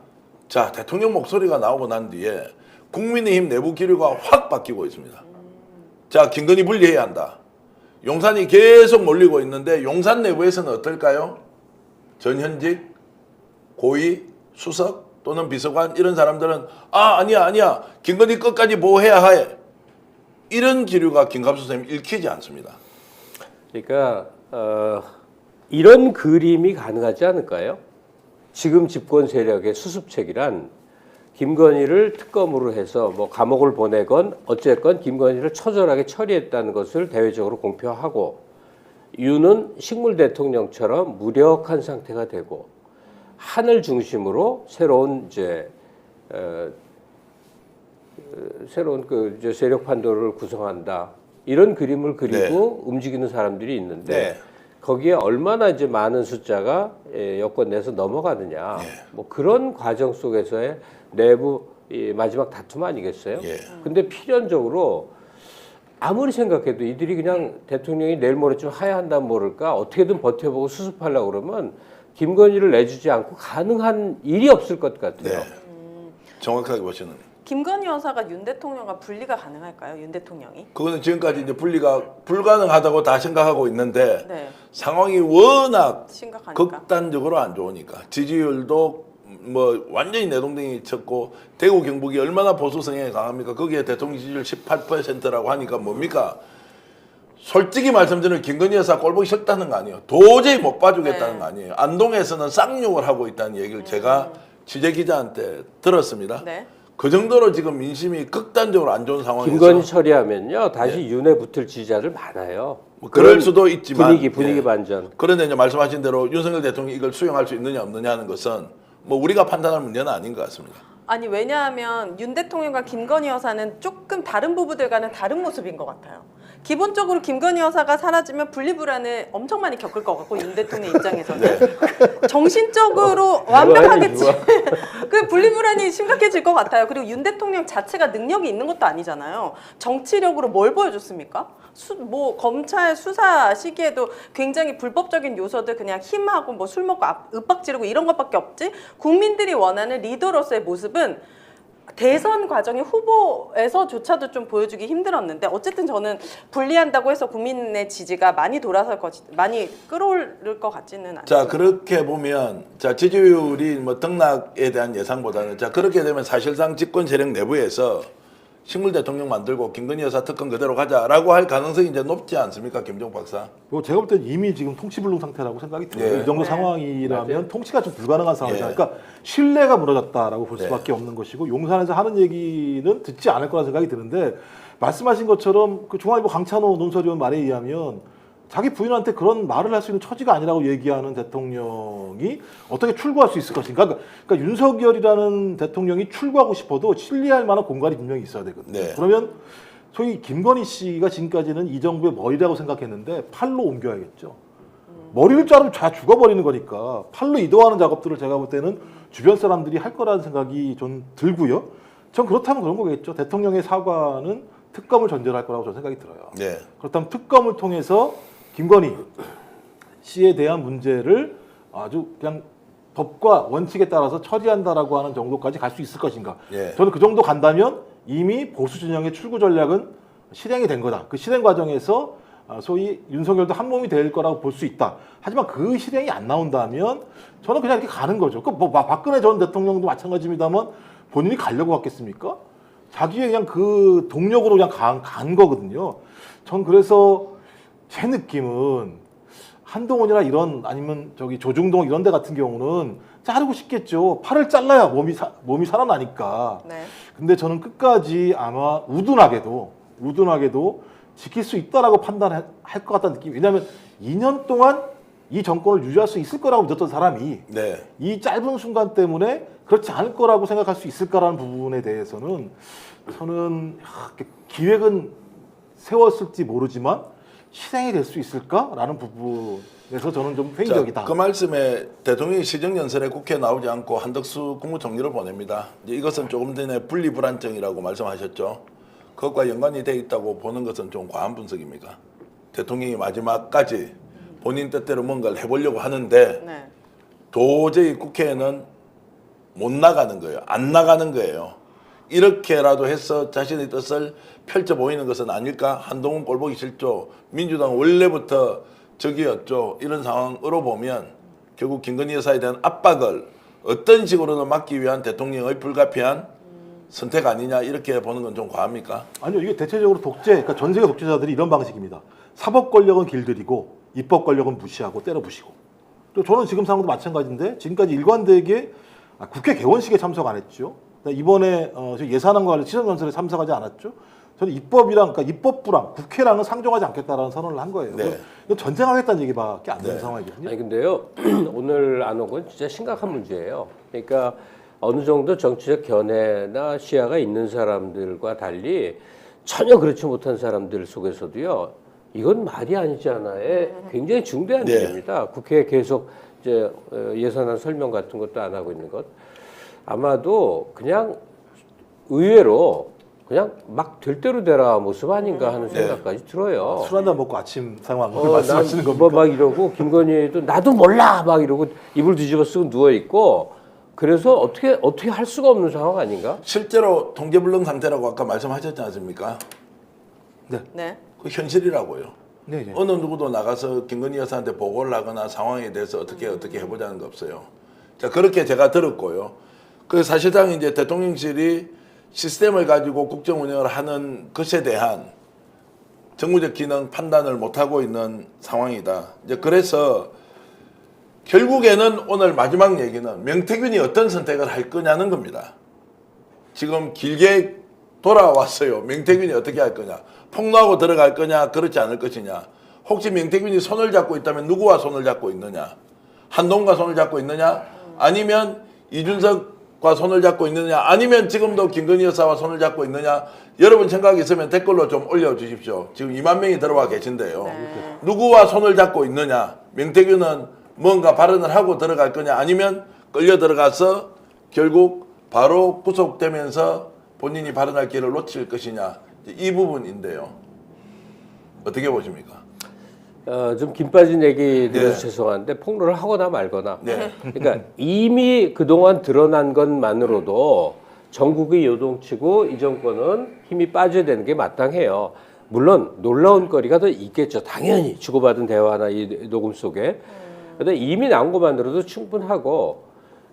자, 대통령 목소리가 나오고 난 뒤에 국민의힘 내부 기류가 확 바뀌고 있습니다. 자, 김건희 분리해야 한다. 용산이 계속 몰리고 있는데 용산 내부에서는 어떨까요? 전현직, 고위, 수석 또는 비서관 이런 사람들은 아니야 김건희 끝까지 보호해야 해. 이런 기류가 김갑수 선생님 읽히지 않습니다. 그러니까 이런 그림이 가능하지 않을까요? 지금 집권 세력의 수습책이란 김건희를 특검으로 해서 뭐 감옥을 보내건 어쨌건 김건희를 처절하게 처리했다는 것을 대외적으로 공표하고 유는 식물 대통령처럼 무력한 상태가 되고 한을 중심으로 새로운 새로운 이제 세력 판도를 구성한다. 이런 그림을 그리고 움직이는 사람들이 있는데 거기에 얼마나 이제 많은 숫자가 여권 내에서 넘어가느냐. 뭐 그런 과정 속에서의 내부 마지막 다툼 아니겠어요? 근데 필연적으로 아무리 생각해도 이들이 그냥 대통령이 내일 모레쯤 하야한다면 모를까 어떻게든 버텨보고 수습하려고 그러면 김건희를 내주지 않고 가능한 일이 없을 것 같아요. 정확하게 보시는. 김건희 여사가 윤 대통령과 분리가 가능할까요? 윤 대통령이? 그거는 지금까지 이제 분리가 불가능하다고 다 생각하고 있는데 상황이 워낙 심각하니까. 극단적으로 안 좋으니까 지지율도 뭐 완전히 내동댕이 쳤고 대구 경북이 얼마나 보수 성향이 강합니까? 거기에 대통령 지지율 18%라고 하니까 뭡니까? 솔직히 말씀드리면 김건희 여사 꼴보기 싫다는 거 아니에요. 도저히 못 봐주겠다는 거 아니에요. 안동에서는 쌍욕을 하고 있다는 얘기를 제가 취재기자한테 들었습니다. 그 정도로 지금 민심이 극단적으로 안 좋은 상황에서 김건희 처리하면요 다시 윤에 붙을 지지자들 많아요. 뭐 그럴 수도 있지만 분위기 반전. 그런데 이제 말씀하신 대로 윤석열 대통령이 이걸 수용할 수 있느냐 없느냐 하는 것은 뭐 우리가 판단할 문제는 아닌 것 같습니다. 아니 왜냐하면 윤 대통령과 김건희 여사는 조금 다른 부부들과는 다른 모습인 것 같아요. 기본적으로 김건희 여사가 사라지면 분리불안을 엄청 많이 겪을 것 같고 윤 대통령 입장에서는 정신적으로 완벽하게 그 분리불안이 심각해질 것 같아요. 그리고 윤 대통령 자체가 능력이 있는 것도 아니잖아요. 정치력으로 뭘 보여줬습니까? 뭐 검찰 수사 시기에도 굉장히 불법적인 요소들 그냥 힘하고 뭐 술 먹고 윽박 지르고 이런 것밖에 없지. 국민들이 원하는 리더로서의 모습은 대선 과정의 후보에서조차도 좀 보여주기 힘들었는데 어쨌든 저는 분리한다고 해서 국민의 지지가 많이 많이 끌어오를 것 같지는 않습니다. 자, 그렇게 보면 자 지지율이 뭐 등락에 대한 예상보다는 자 그렇게 되면 사실상 집권 세력 내부에서 식물 대통령 만들고 김건희 여사 특검 그대로 가자라고 할 가능성이 이제 높지 않습니까, 김종 박사? 제가 볼 때는 이미 지금 통치불능 상태라고 생각이 들어요. 네. 이 정도 네. 상황이라면 맞아요. 통치가 좀 불가능한 상황이죠. 네. 그러니까 신뢰가 무너졌다라고 볼 네. 수밖에 없는 것이고 용산에서 하는 얘기는 듣지 않을 거라 생각이 드는데 말씀하신 것처럼 그 중앙일보 강찬호 논설위원 말에 의하면 자기 부인한테 그런 말을 할 수 있는 처지가 아니라고 얘기하는 대통령이 어떻게 출구할 수 있을 것인가. 그러니까 윤석열이라는 대통령이 출구하고 싶어도 신뢰할 만한 공간이 분명히 있어야 되거든요. 네. 그러면 소위 김건희 씨가 지금까지는 이 정부의 머리라고 생각했는데 팔로 옮겨야겠죠. 머리를 자르면 다 죽어버리는 거니까 팔로 이동하는 작업들을 제가 볼 때는 주변 사람들이 할 거라는 생각이 좀 들고요. 전 그렇다면 그런 거겠죠. 대통령의 사과는 특검을 전제로 할 거라고 저는 생각이 들어요. 네. 그렇다면 특검을 통해서 김건희 씨에 대한 문제를 아주 그냥 법과 원칙에 따라서 처리한다라고 하는 정도까지 갈 수 있을 것인가. 예. 저는 그 정도 간다면 이미 보수 진영의 출구 전략은 실행이 된 거다. 그 실행 과정에서 소위 윤석열도 한 몸이 될 거라고 볼 수 있다. 하지만 그 실행이 안 나온다면 저는 그냥 이렇게 가는 거죠. 뭐 박근혜 전 대통령도 마찬가지입니다만 본인이 가려고 갔겠습니까? 자기의 그냥 그 동력으로 그냥 간 거거든요. 전 그래서 제 느낌은 한동훈이나 이런 아니면 저기 조중동 이런 데 같은 경우는 자르고 싶겠죠. 팔을 잘라야 몸이 살아나니까. 네. 근데 저는 끝까지 아마 우둔하게도 지킬 수 있다라고 판단할 것 같다는 느낌이. 왜냐하면 2년 동안 이 정권을 유지할 수 있을 거라고 믿었던 사람이 네. 이 짧은 순간 때문에 그렇지 않을 거라고 생각할 수 있을까라는 부분에 대해서는 저는 기획은 세웠을지 모르지만 실행이 될 수 있을까라는 부분에서 저는 좀 회의적이다. 자, 그 말씀에 대통령이 시정연설에 국회에 나오지 않고 한덕수 국무총리를 보냅니다. 이제 이것은 조금 전에 분리불안증이라고 말씀하셨죠. 그것과 연관이 돼 있다고 보는 것은 좀 과한 분석입니까? 대통령이 마지막까지 본인 뜻대로 뭔가를 해보려고 하는데 네. 도저히 국회에는 못 나가는 거예요. 안 나가는 거예요. 이렇게라도 해서 자신의 뜻을 펼쳐 보이는 것은 아닐까? 한동훈 꼴보기 싫죠. 민주당 원래부터 적이었죠. 이런 상황으로 보면 결국 김건희 여사에 대한 압박을 어떤 식으로든 막기 위한 대통령의 불가피한 선택 아니냐 이렇게 보는 건 좀 과합니까? 아니요. 이게 대체적으로 그러니까 전 세계 독재자들이 이런 방식입니다. 사법 권력은 길들이고 입법 권력은 무시하고 때려 부시고. 또 저는 지금 상황도 마찬가지인데 지금까지 일관되게 국회 개원식에 참석 안 했죠. 이번에 예산안과 관련 시정연설에 참석하지 않았죠. 저는 그러니까 입법부랑 국회랑은 상종하지 않겠다라는 선언을 한 거예요. 네. 이거 전쟁하겠다는 얘기밖에 안 되는 네. 상황이거든요. 아니 근데요 오늘 안 온 건 진짜 심각한 문제예요. 그러니까 어느 정도 정치적 견해나 시야가 있는 사람들과 달리 전혀 그렇지 못한 사람들 속에서도요 이건 말이 아니잖아요. 굉장히 중대한 네. 일입니다. 국회에 계속 이제 예산안 설명 같은 것도 안 하고 있는 것 아마도 그냥 의외로 그냥 막 될 대로 되라 모습 아닌가 하는 생각까지 들어요. 술 한잔 먹고 아침 상황 말씀하시는 겁니까? 뭐 막 이러고 김건희도 나도 몰라 막 이러고 이불 뒤집어 쓰고 누워 있고 그래서 어떻게 할 수가 없는 상황 아닌가? 실제로 통제불능 상태라고 아까 말씀하셨지 않습니까? 네. 그 현실이라고요. 네, 네. 어느 누구도 나가서 김건희 여사한테 보고를 하거나 상황에 대해서 어떻게 해보자는 거 없어요. 자, 그렇게 제가 들었고요. 그 사실상 이제 대통령실이 시스템을 가지고 국정 운영을 하는 것에 대한 정무적 기능 판단을 못하고 있는 상황이다. 이제 그래서 결국에는 오늘 마지막 얘기는 명태균이 어떤 선택을 할 거냐는 겁니다. 지금 길게 돌아왔어요. 명태균이 어떻게 할 거냐. 폭로하고 들어갈 거냐, 그렇지 않을 것이냐. 혹시 명태균이 손을 잡고 있다면 누구와 손을 잡고 있느냐. 한동훈과 손을 잡고 있느냐. 아니면 이준석 과 손을 잡고 있느냐 아니면 지금도 김건희 여사와 손을 잡고 있느냐 여러분 생각이 있으면 댓글로 좀 올려주십시오. 지금 2만 명이 들어와 계신데요. 누구와 손을 잡고 있느냐 명태균은 뭔가 발언을 하고 들어갈 거냐 아니면 끌려 들어가서 결국 바로 구속되면서 본인이 발언할 기회를 놓칠 것이냐 이 부분인데요. 어떻게 보십니까? 좀 김 빠진 얘기 드려서 죄송한데 폭로를 하거나 말거나. 그러니까 이미 그동안 드러난 것만으로도 전국이 요동치고 이 정권은 힘이 빠져야 되는 게 마땅해요. 물론 놀라운 거리가 더 있겠죠. 당연히 주고받은 대화나 이 녹음 속에. 근데 이미 나온 것만으로도 충분하고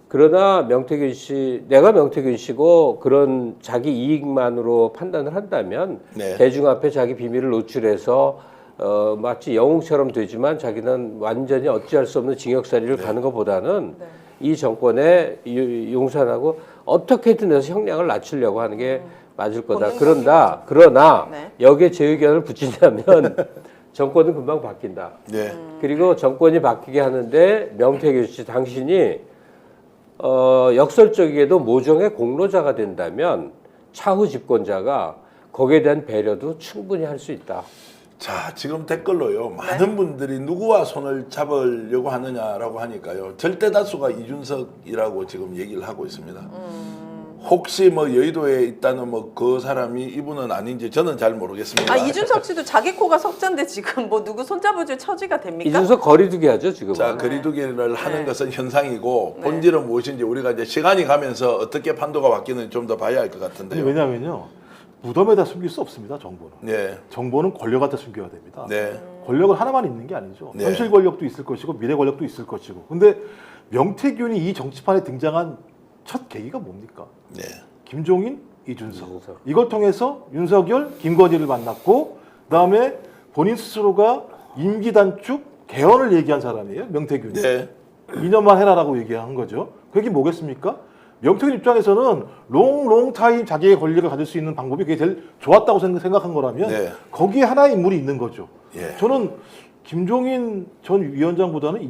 그러나 명태균 씨, 내가 명태균 씨고 그런 자기 이익만으로 판단을 한다면 대중 앞에 자기 비밀을 노출해서 마치 영웅처럼 되지만 자기는 완전히 어찌할 수 없는 징역살이를 가는 것보다는 이 정권에 용산하고 어떻게든 해서 형량을 낮추려고 하는 게 맞을 거다. 그러나 여기에 제 의견을 붙이자면 정권은 금방 바뀐다. 그리고 정권이 바뀌게 하는데 명태균 씨 당신이 역설적이게도 모종의 공로자가 된다면 차후 집권자가 거기에 대한 배려도 충분히 할 수 있다. 자, 지금 댓글로요. 많은 분들이 누구와 손을 잡으려고 하느냐라고 하니까요. 절대 다수가 이준석이라고 지금 얘기를 하고 있습니다. 혹시 뭐 여의도에 있다는 뭐 그 사람이 이분은 아닌지 저는 잘 모르겠습니다. 이준석 씨도 자기 코가 석자인데 지금 뭐 누구 손잡아줄 처지가 됩니까? 이준석 거리두기 하죠 지금. 자, 거리두기를 하는 것은 현상이고 본질은 무엇인지 우리가 이제 시간이 가면서 어떻게 판도가 바뀌는지 좀 더 봐야 할 것 같은데요. 왜냐하면요. 무덤에다 숨길 수 없습니다. 정보는. 정보는 권력한테 숨겨야 됩니다. 권력은 하나만 있는 게 아니죠. 현실 권력도 있을 것이고 미래 권력도 있을 것이고. 근데 명태균이 이 정치판에 등장한 첫 계기가 뭡니까? 김종인, 이준석. 이걸 통해서 윤석열, 김건희를 만났고 그다음에 본인 스스로가 임기 단축, 개헌을 얘기한 사람이에요. 명태균이. 2년만 해라라고 얘기한 거죠. 그게 뭐겠습니까? 명태균 입장에서는 롱 타임 자기의 권력을 가질 수 있는 방법이 그게 제일 좋았다고 생각한 거라면 거기에 하나의 인물이 있는 거죠. 저는 김종인 전 위원장보다는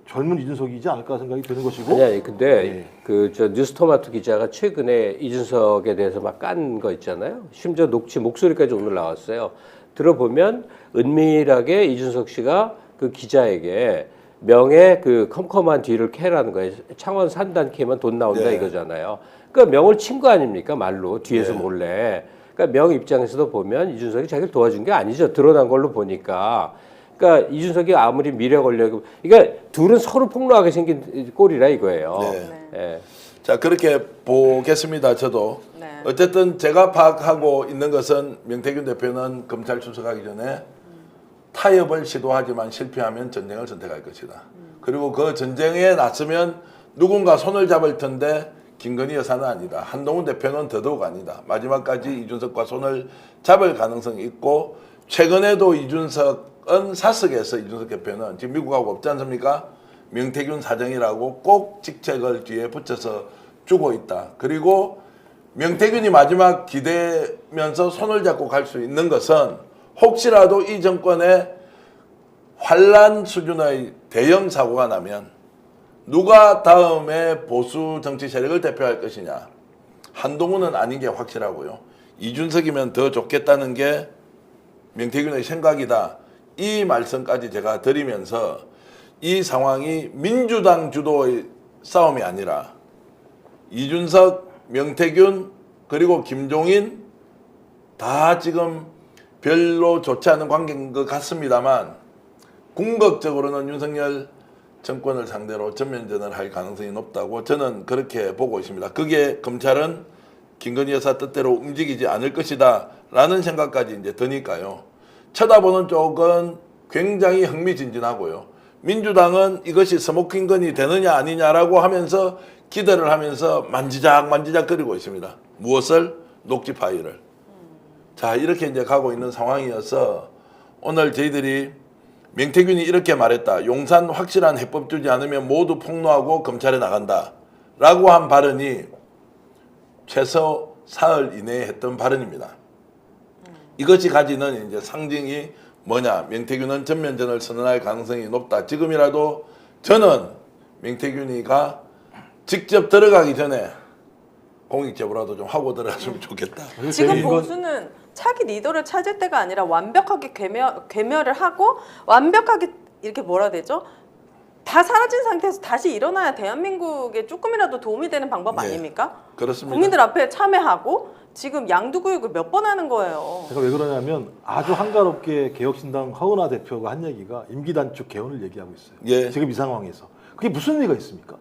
젊은 이준석이지 않을까 생각이 드는 것이고. 아니 근데 그 저 뉴스토마토 기자가 최근에 이준석에 대해서 막 깐 거 있잖아요. 심지어 녹취 목소리까지 오늘 나왔어요. 들어보면 은밀하게 이준석 씨가 그 기자에게 명의 그 컴컴한 뒤를 캐라는 거예요. 창원 산단 캐면 돈 나온다 이거잖아요. 그러니까 명을 친 거 아닙니까? 말로 뒤에서 몰래. 그러니까 명 입장에서도 보면 이준석이 자기를 도와준 게 아니죠. 드러난 걸로 보니까. 그러니까 이준석이 아무리 미래 권력이 그러니까 둘은 서로 폭로하게 생긴 꼴이라 이거예요. 자, 그렇게 보겠습니다. 저도. 어쨌든 제가 파악하고 있는 것은 명태균 대표는 검찰 출석하기 전에 타협을 시도하지만 실패하면 전쟁을 선택할 것이다. 그리고 그 전쟁에 나서면 누군가 손을 잡을 텐데 김건희 여사는 아니다. 한동훈 대표는 더더욱 아니다. 마지막까지 이준석과 손을 잡을 가능성이 있고 최근에도 이준석은 사석에서 이준석 대표는 지금 미국하고 없지 않습니까? 명태균 사정이라고 꼭 직책을 뒤에 붙여서 주고 있다. 그리고 명태균이 마지막 기대면서 손을 잡고 갈 수 있는 것은 혹시라도 이 정권에 환란 수준의 대형 사고가 나면 누가 다음에 보수 정치 세력을 대표할 것이냐. 한동훈은 아닌 게 확실하고요. 이준석이면 더 좋겠다는 게 명태균의 생각이다. 이 말씀까지 제가 드리면서 이 상황이 민주당 주도의 싸움이 아니라 이준석, 명태균 그리고 김종인 다 지금 별로 좋지 않은 관계인 것 같습니다만 궁극적으로는 윤석열 정권을 상대로 전면전을 할 가능성이 높다고 저는 그렇게 보고 있습니다. 그게 검찰은 김건희 여사 뜻대로 움직이지 않을 것이다 라는 생각까지 이제 드니까요. 쳐다보는 쪽은 굉장히 흥미진진하고요. 민주당은 이것이 스모킹건이 되느냐 아니냐라고 하면서 기대를 하면서 만지작거리고 있습니다. 무엇을? 녹취 파일을. 자, 이렇게 이제 가고 있는 상황이어서 오늘 저희들이 명태균이 이렇게 말했다. 용산 확실한 해법 주지 않으면 모두 폭로하고 검찰에 나간다. 라고 한 발언이 최소 사흘 이내에 했던 발언입니다. 이것이 가지는 이제 상징이 뭐냐. 명태균은 전면전을 선언할 가능성이 높다. 지금이라도 저는 명태균이가 직접 들어가기 전에 공익 제보라도 좀 하고 들어갔으면 좋겠다. 지금 보수는 차기 리더를 찾을 때가 아니라 완벽하게 괴멸을 하고 완벽하게 이렇게 뭐라 해야 되죠? 다 사라진 상태에서 다시 일어나야 대한민국에 조금이라도 도움이 되는 방법 아닙니까? 그렇습니다. 국민들 앞에 참여하고 지금 양두구육을 몇 번 하는 거예요. 제가 왜 그러냐면 아주 한가롭게 개혁신당 허은하 대표가 한 얘기가 임기 단축 개헌을 얘기하고 있어요. 예. 지금 이 상황에서. 그게 무슨 의미가 있습니까?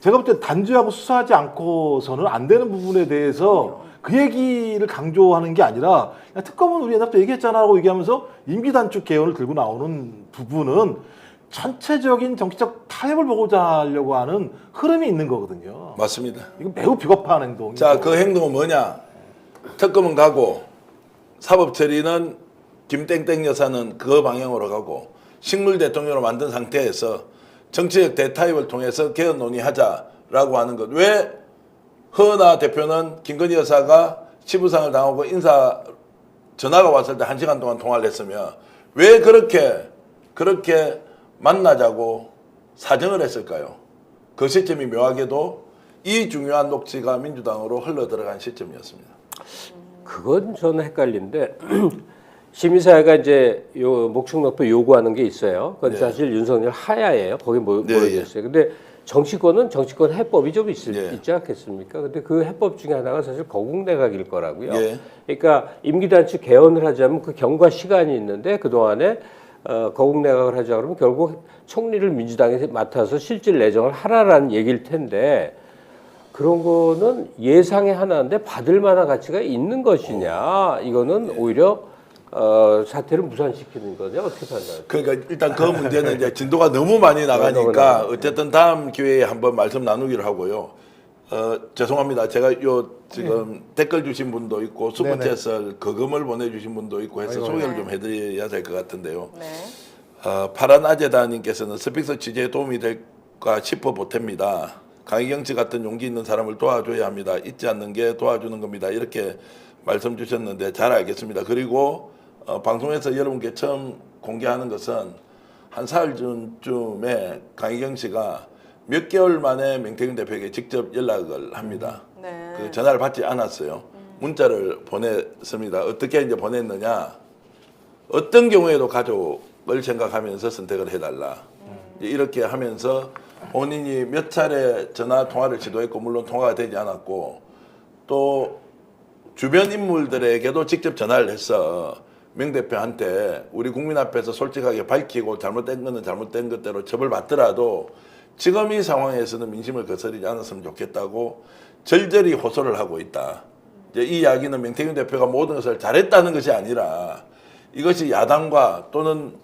제가 볼 때 단죄하고 수사하지 않고서는 안 되는 부분에 대해서 그 얘기를 강조하는 게 아니라 야, 특검은 우리 옛날부터 얘기했잖아 하고 얘기하면서 임기 단축 개헌을 들고 나오는 부분은 전체적인 정치적 타협을 보고자 하려고 하는 흐름이 있는 거거든요. 맞습니다. 이건 매우 비겁한 행동이죠. 자, 그 행동은 뭐냐? 특검은 가고 사법 처리는 김땡땡 여사는 그 방향으로 가고 식물 대통령으로 만든 상태에서 정치적 대타협을 통해서 개헌 논의하자라고 하는 것. 왜 허은하 대표는 김건희 여사가 치부상을 당하고 인사 전화가 왔을 때 1시간 동안 통화를 했으며 왜 그렇게 만나자고 사정을 했을까요? 그 시점이 묘하게도 이 중요한 녹취가 민주당으로 흘러 들어간 시점이었습니다. 그건 저는 헷갈린데 시민사회가 이제 요 목축 납부 요구하는 게 있어요. 그건 사실 윤석열 하야예요. 거기 모여있어요. 근데 정치권은 정치권 해법이 좀 있지 않겠습니까? 근데 그 해법 중에 하나가 사실 거국내각일 거라고요. 그러니까 임기 단축 개헌을 하자면 그 경과 시간이 있는데 그 동안에 거국내각을 하자 그러면 결국 총리를 민주당이 맡아서 실질 내정을 하라라는 얘기일 텐데 그런 거는 예상의 하나인데 받을 만한 가치가 있는 것이냐 이거는 오히려 사태를 무산시키는 거냐 어떻게 판단하세요? 그러니까 일단 그 문제는 이제 진도가 너무 많이 나가니까 어쨌든 다음 기회에 한번 말씀 나누기를 하고요. 죄송합니다. 제가 요 지금 댓글 주신 분도 있고 슈퍼챗을 거금을 보내주신 분도 있고 해서 소개를 좀 해드려야 될 것 같은데요. 파란 아재다님께서는 스픽스 취재에 도움이 될까 싶어 보탭니다. 강희경 씨 같은 용기 있는 사람을 도와줘야 합니다. 잊지 않는 게 도와주는 겁니다. 이렇게 말씀 주셨는데 잘 알겠습니다. 그리고 방송에서 여러분께 처음 공개하는 것은 한 사흘 전쯤에 강희경 씨가 몇 개월 만에 명태균 대표에게 직접 연락을 합니다. 그 전화를 받지 않았어요. 문자를 보냈습니다. 어떻게 이제 보냈느냐? 어떤 경우에도 가족을 생각하면서 선택을 해달라. 이렇게 하면서 본인이 몇 차례 전화 통화를 시도했고 물론 통화가 되지 않았고 또 주변 인물들에게도 직접 전화를 해서 명 대표한테 우리 국민 앞에서 솔직하게 밝히고 잘못된 거는 잘못된 것대로 처벌받더라도 지금 이 상황에서는 민심을 거스르지 않았으면 좋겠다고 절절히 호소를 하고 있다. 이제 이 이야기는 명태균 대표가 모든 것을 잘했다는 것이 아니라 이것이 야당과 또는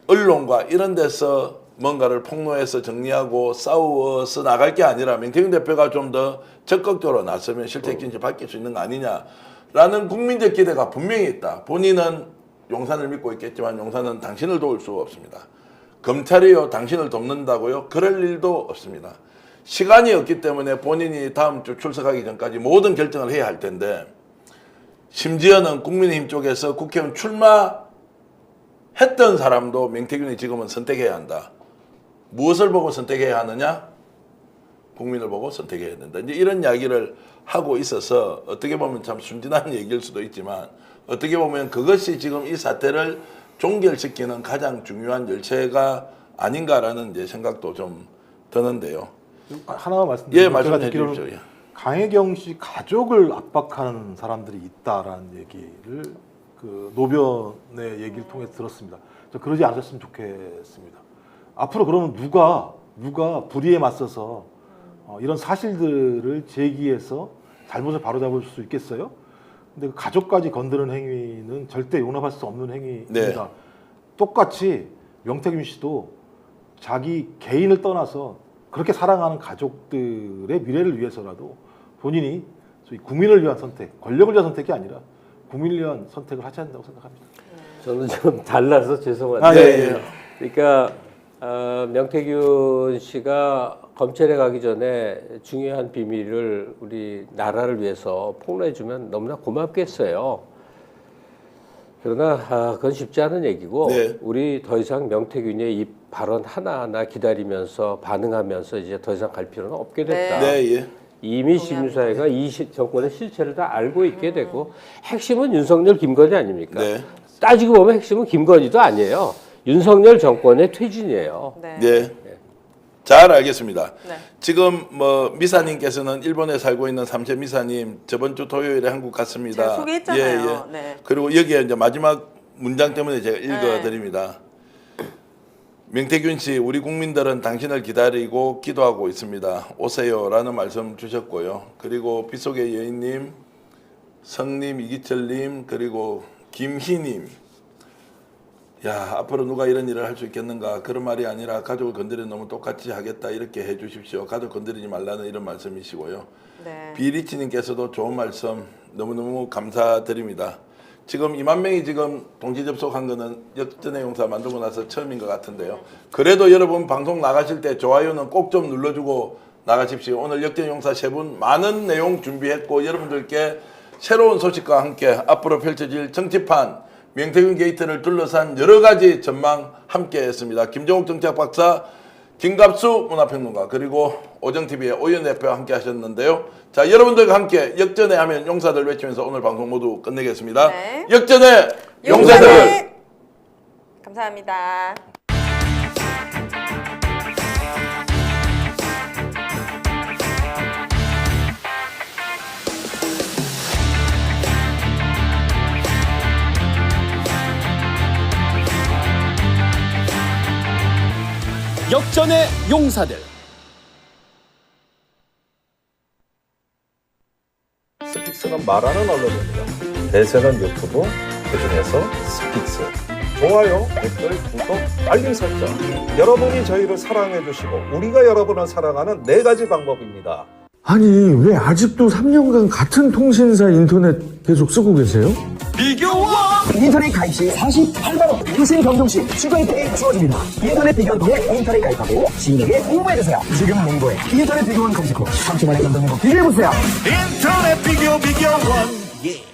언론과 이런 데서 뭔가를 폭로해서 정리하고 싸워서 나갈 게 아니라 명태균 대표가 좀 더 적극적으로 나서면 실태 진실 밝힐 수 있는 거 아니냐라는 국민적 기대가 분명히 있다. 본인은 용산을 믿고 있겠지만 용산은 당신을 도울 수 없습니다. 검찰이요 당신을 돕는다고요? 그럴 일도 없습니다. 시간이 없기 때문에 본인이 다음 주 출석하기 전까지 모든 결정을 해야 할 텐데 심지어는 국민의힘 쪽에서 국회의원 출마했던 사람도 명태균이 지금은 선택해야 한다. 무엇을 보고 선택해야 하느냐? 국민을 보고 선택해야 된다. 이제 이런 이야기를 하고 있어서 어떻게 보면 참 순진한 얘기일 수도 있지만 어떻게 보면 그것이 지금 이 사태를 종결시키는 가장 중요한 열쇠가 아닌가라는 이제 생각도 좀 드는데요. 하나만 말씀드리면 예, 말씀해 주십시오. 예. 강혜경 씨 가족을 압박하는 사람들이 있다라는 얘기를 그 노변의 얘기를 통해서 들었습니다. 저 그러지 않으셨으면 좋겠습니다. 앞으로 그러면 누가 불의에 맞서서 이런 사실들을 제기해서 잘못을 바로잡을 수 있겠어요? 근데 그 가족까지 건드는 행위는 절대 용납할 수 없는 행위입니다. 똑같이 명태균 씨도 자기 개인을 떠나서 그렇게 사랑하는 가족들의 미래를 위해서라도 본인이 국민을 위한 선택, 권력을 위한 선택이 아니라 국민을 위한 선택을 하셔야 한다고 생각합니다. 저는 좀 달라서 죄송한데 그러니까 명태균 씨가 검찰에 가기 전에 중요한 비밀을 우리 나라를 위해서 폭로해주면 너무나 고맙겠어요. 그러나 그건 쉽지 않은 얘기고 네. 우리 더 이상 명태균의 이 발언 하나하나 기다리면서 반응하면서 이제 더 이상 갈 필요는 없게 됐다. 네, 예. 이미 시민사회가 이 정권의 실체를 다 알고 있게 되고 핵심은 윤석열, 김건희 아닙니까? 네. 따지고 보면 핵심은 김건희도 아니에요. 윤석열 정권의 퇴진이에요. 네. 잘 알겠습니다. 네. 지금 뭐 미사님께서는 일본에 살고 있는 3세 미사님 저번 주 토요일에 한국 갔습니다. 제가 소개했잖아요. 네. 그리고 여기에 이제 마지막 문장 때문에 제가 읽어드립니다. 명태균 씨, 우리 국민들은 당신을 기다리고 기도하고 있습니다. 오세요라는 말씀 주셨고요. 그리고 빗속의 여인님, 성님, 이기철님, 그리고 김희님. 야, 앞으로 누가 이런 일을 할 수 있겠는가? 그런 말이 아니라 가족을 건드리는 놈은 똑같이 하겠다 이렇게 해주십시오. 가족 건드리지 말라는 이런 말씀이시고요. 네. 비리치님께서도 좋은 말씀 너무너무 감사드립니다. 지금 2만 명이 지금 동시 접속한 거는 역전의 용사 만들고 나서 처음인 것 같은데요. 그래도 여러분 방송 나가실 때 좋아요는 꼭 좀 눌러주고 나가십시오. 오늘 역전의 용사 3분 많은 내용 준비했고 여러분들께 새로운 소식과 함께 앞으로 펼쳐질 정치판 명태균 게이트를 둘러싼 여러 가지 전망 함께 했습니다. 김종욱 정치학 박사, 김갑수 문화평론가, 그리고 오정TV의 오연 대표와 함께 하셨는데요. 자, 여러분들과 함께 역전의 하면 용사들 외치면서 오늘 방송 모두 끝내겠습니다. 네. 역전의 용사들! 감사합니다. 역전의 용사들. 스픽스는 말하는 언론입니다. 대세는 유튜브, 그중에서 스픽스. 좋아요, 댓글, 구독, 알림 설정. 여러분이 저희를 사랑해 주시고 우리가 여러분을 사랑하는 4가지 방법입니다. 아니, 왜 아직도 3년간 같은 통신사 인터넷 계속 쓰고 계세요? 비교와 인터넷 가입 시 48만원 유세 경동시 추가 혜택이 주어집니다. 인터넷 비교원 통해 인터넷 가입하고 지인에게 홍보해주세요. 지금 몽고에 인터넷 비교원 검색 후 3초 만에 감동 행복 비교해보세요. 인터넷 비교원. 예.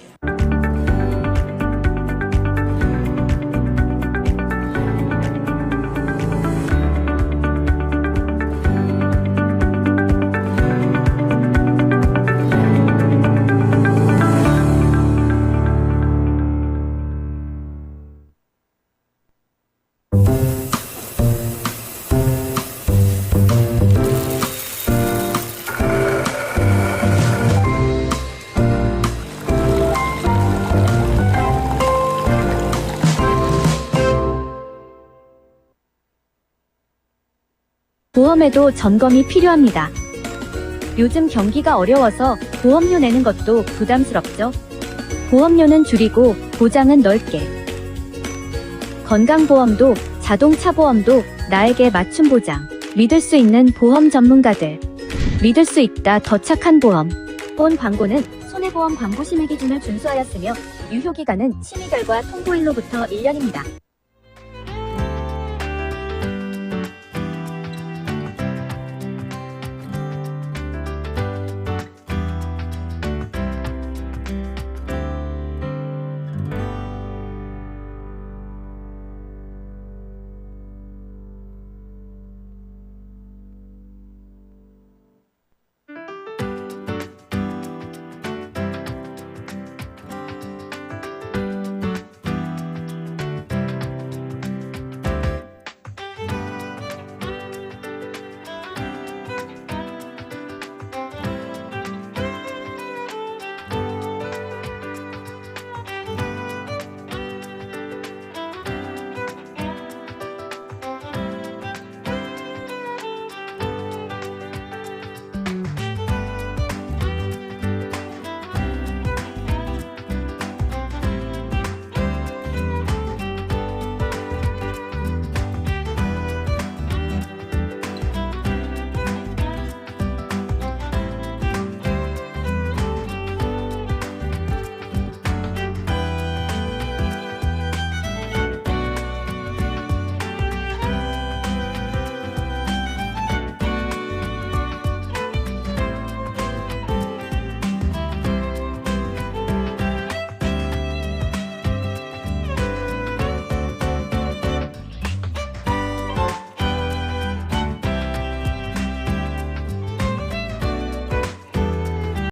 보험에도 점검이 필요합니다. 요즘 경기가 어려워서 보험료 내는 것도 부담스럽죠? 보험료는 줄이고 보장은 넓게. 건강보험도 자동차 보험도 나에게 맞춤 보장. 믿을 수 있는 보험 전문가들. 믿을 수 있다 더 착한 보험. 본 광고는 손해보험 광고 심의 기준을 준수하였으며 유효기간은 심의 결과 통보일로부터 1년입니다.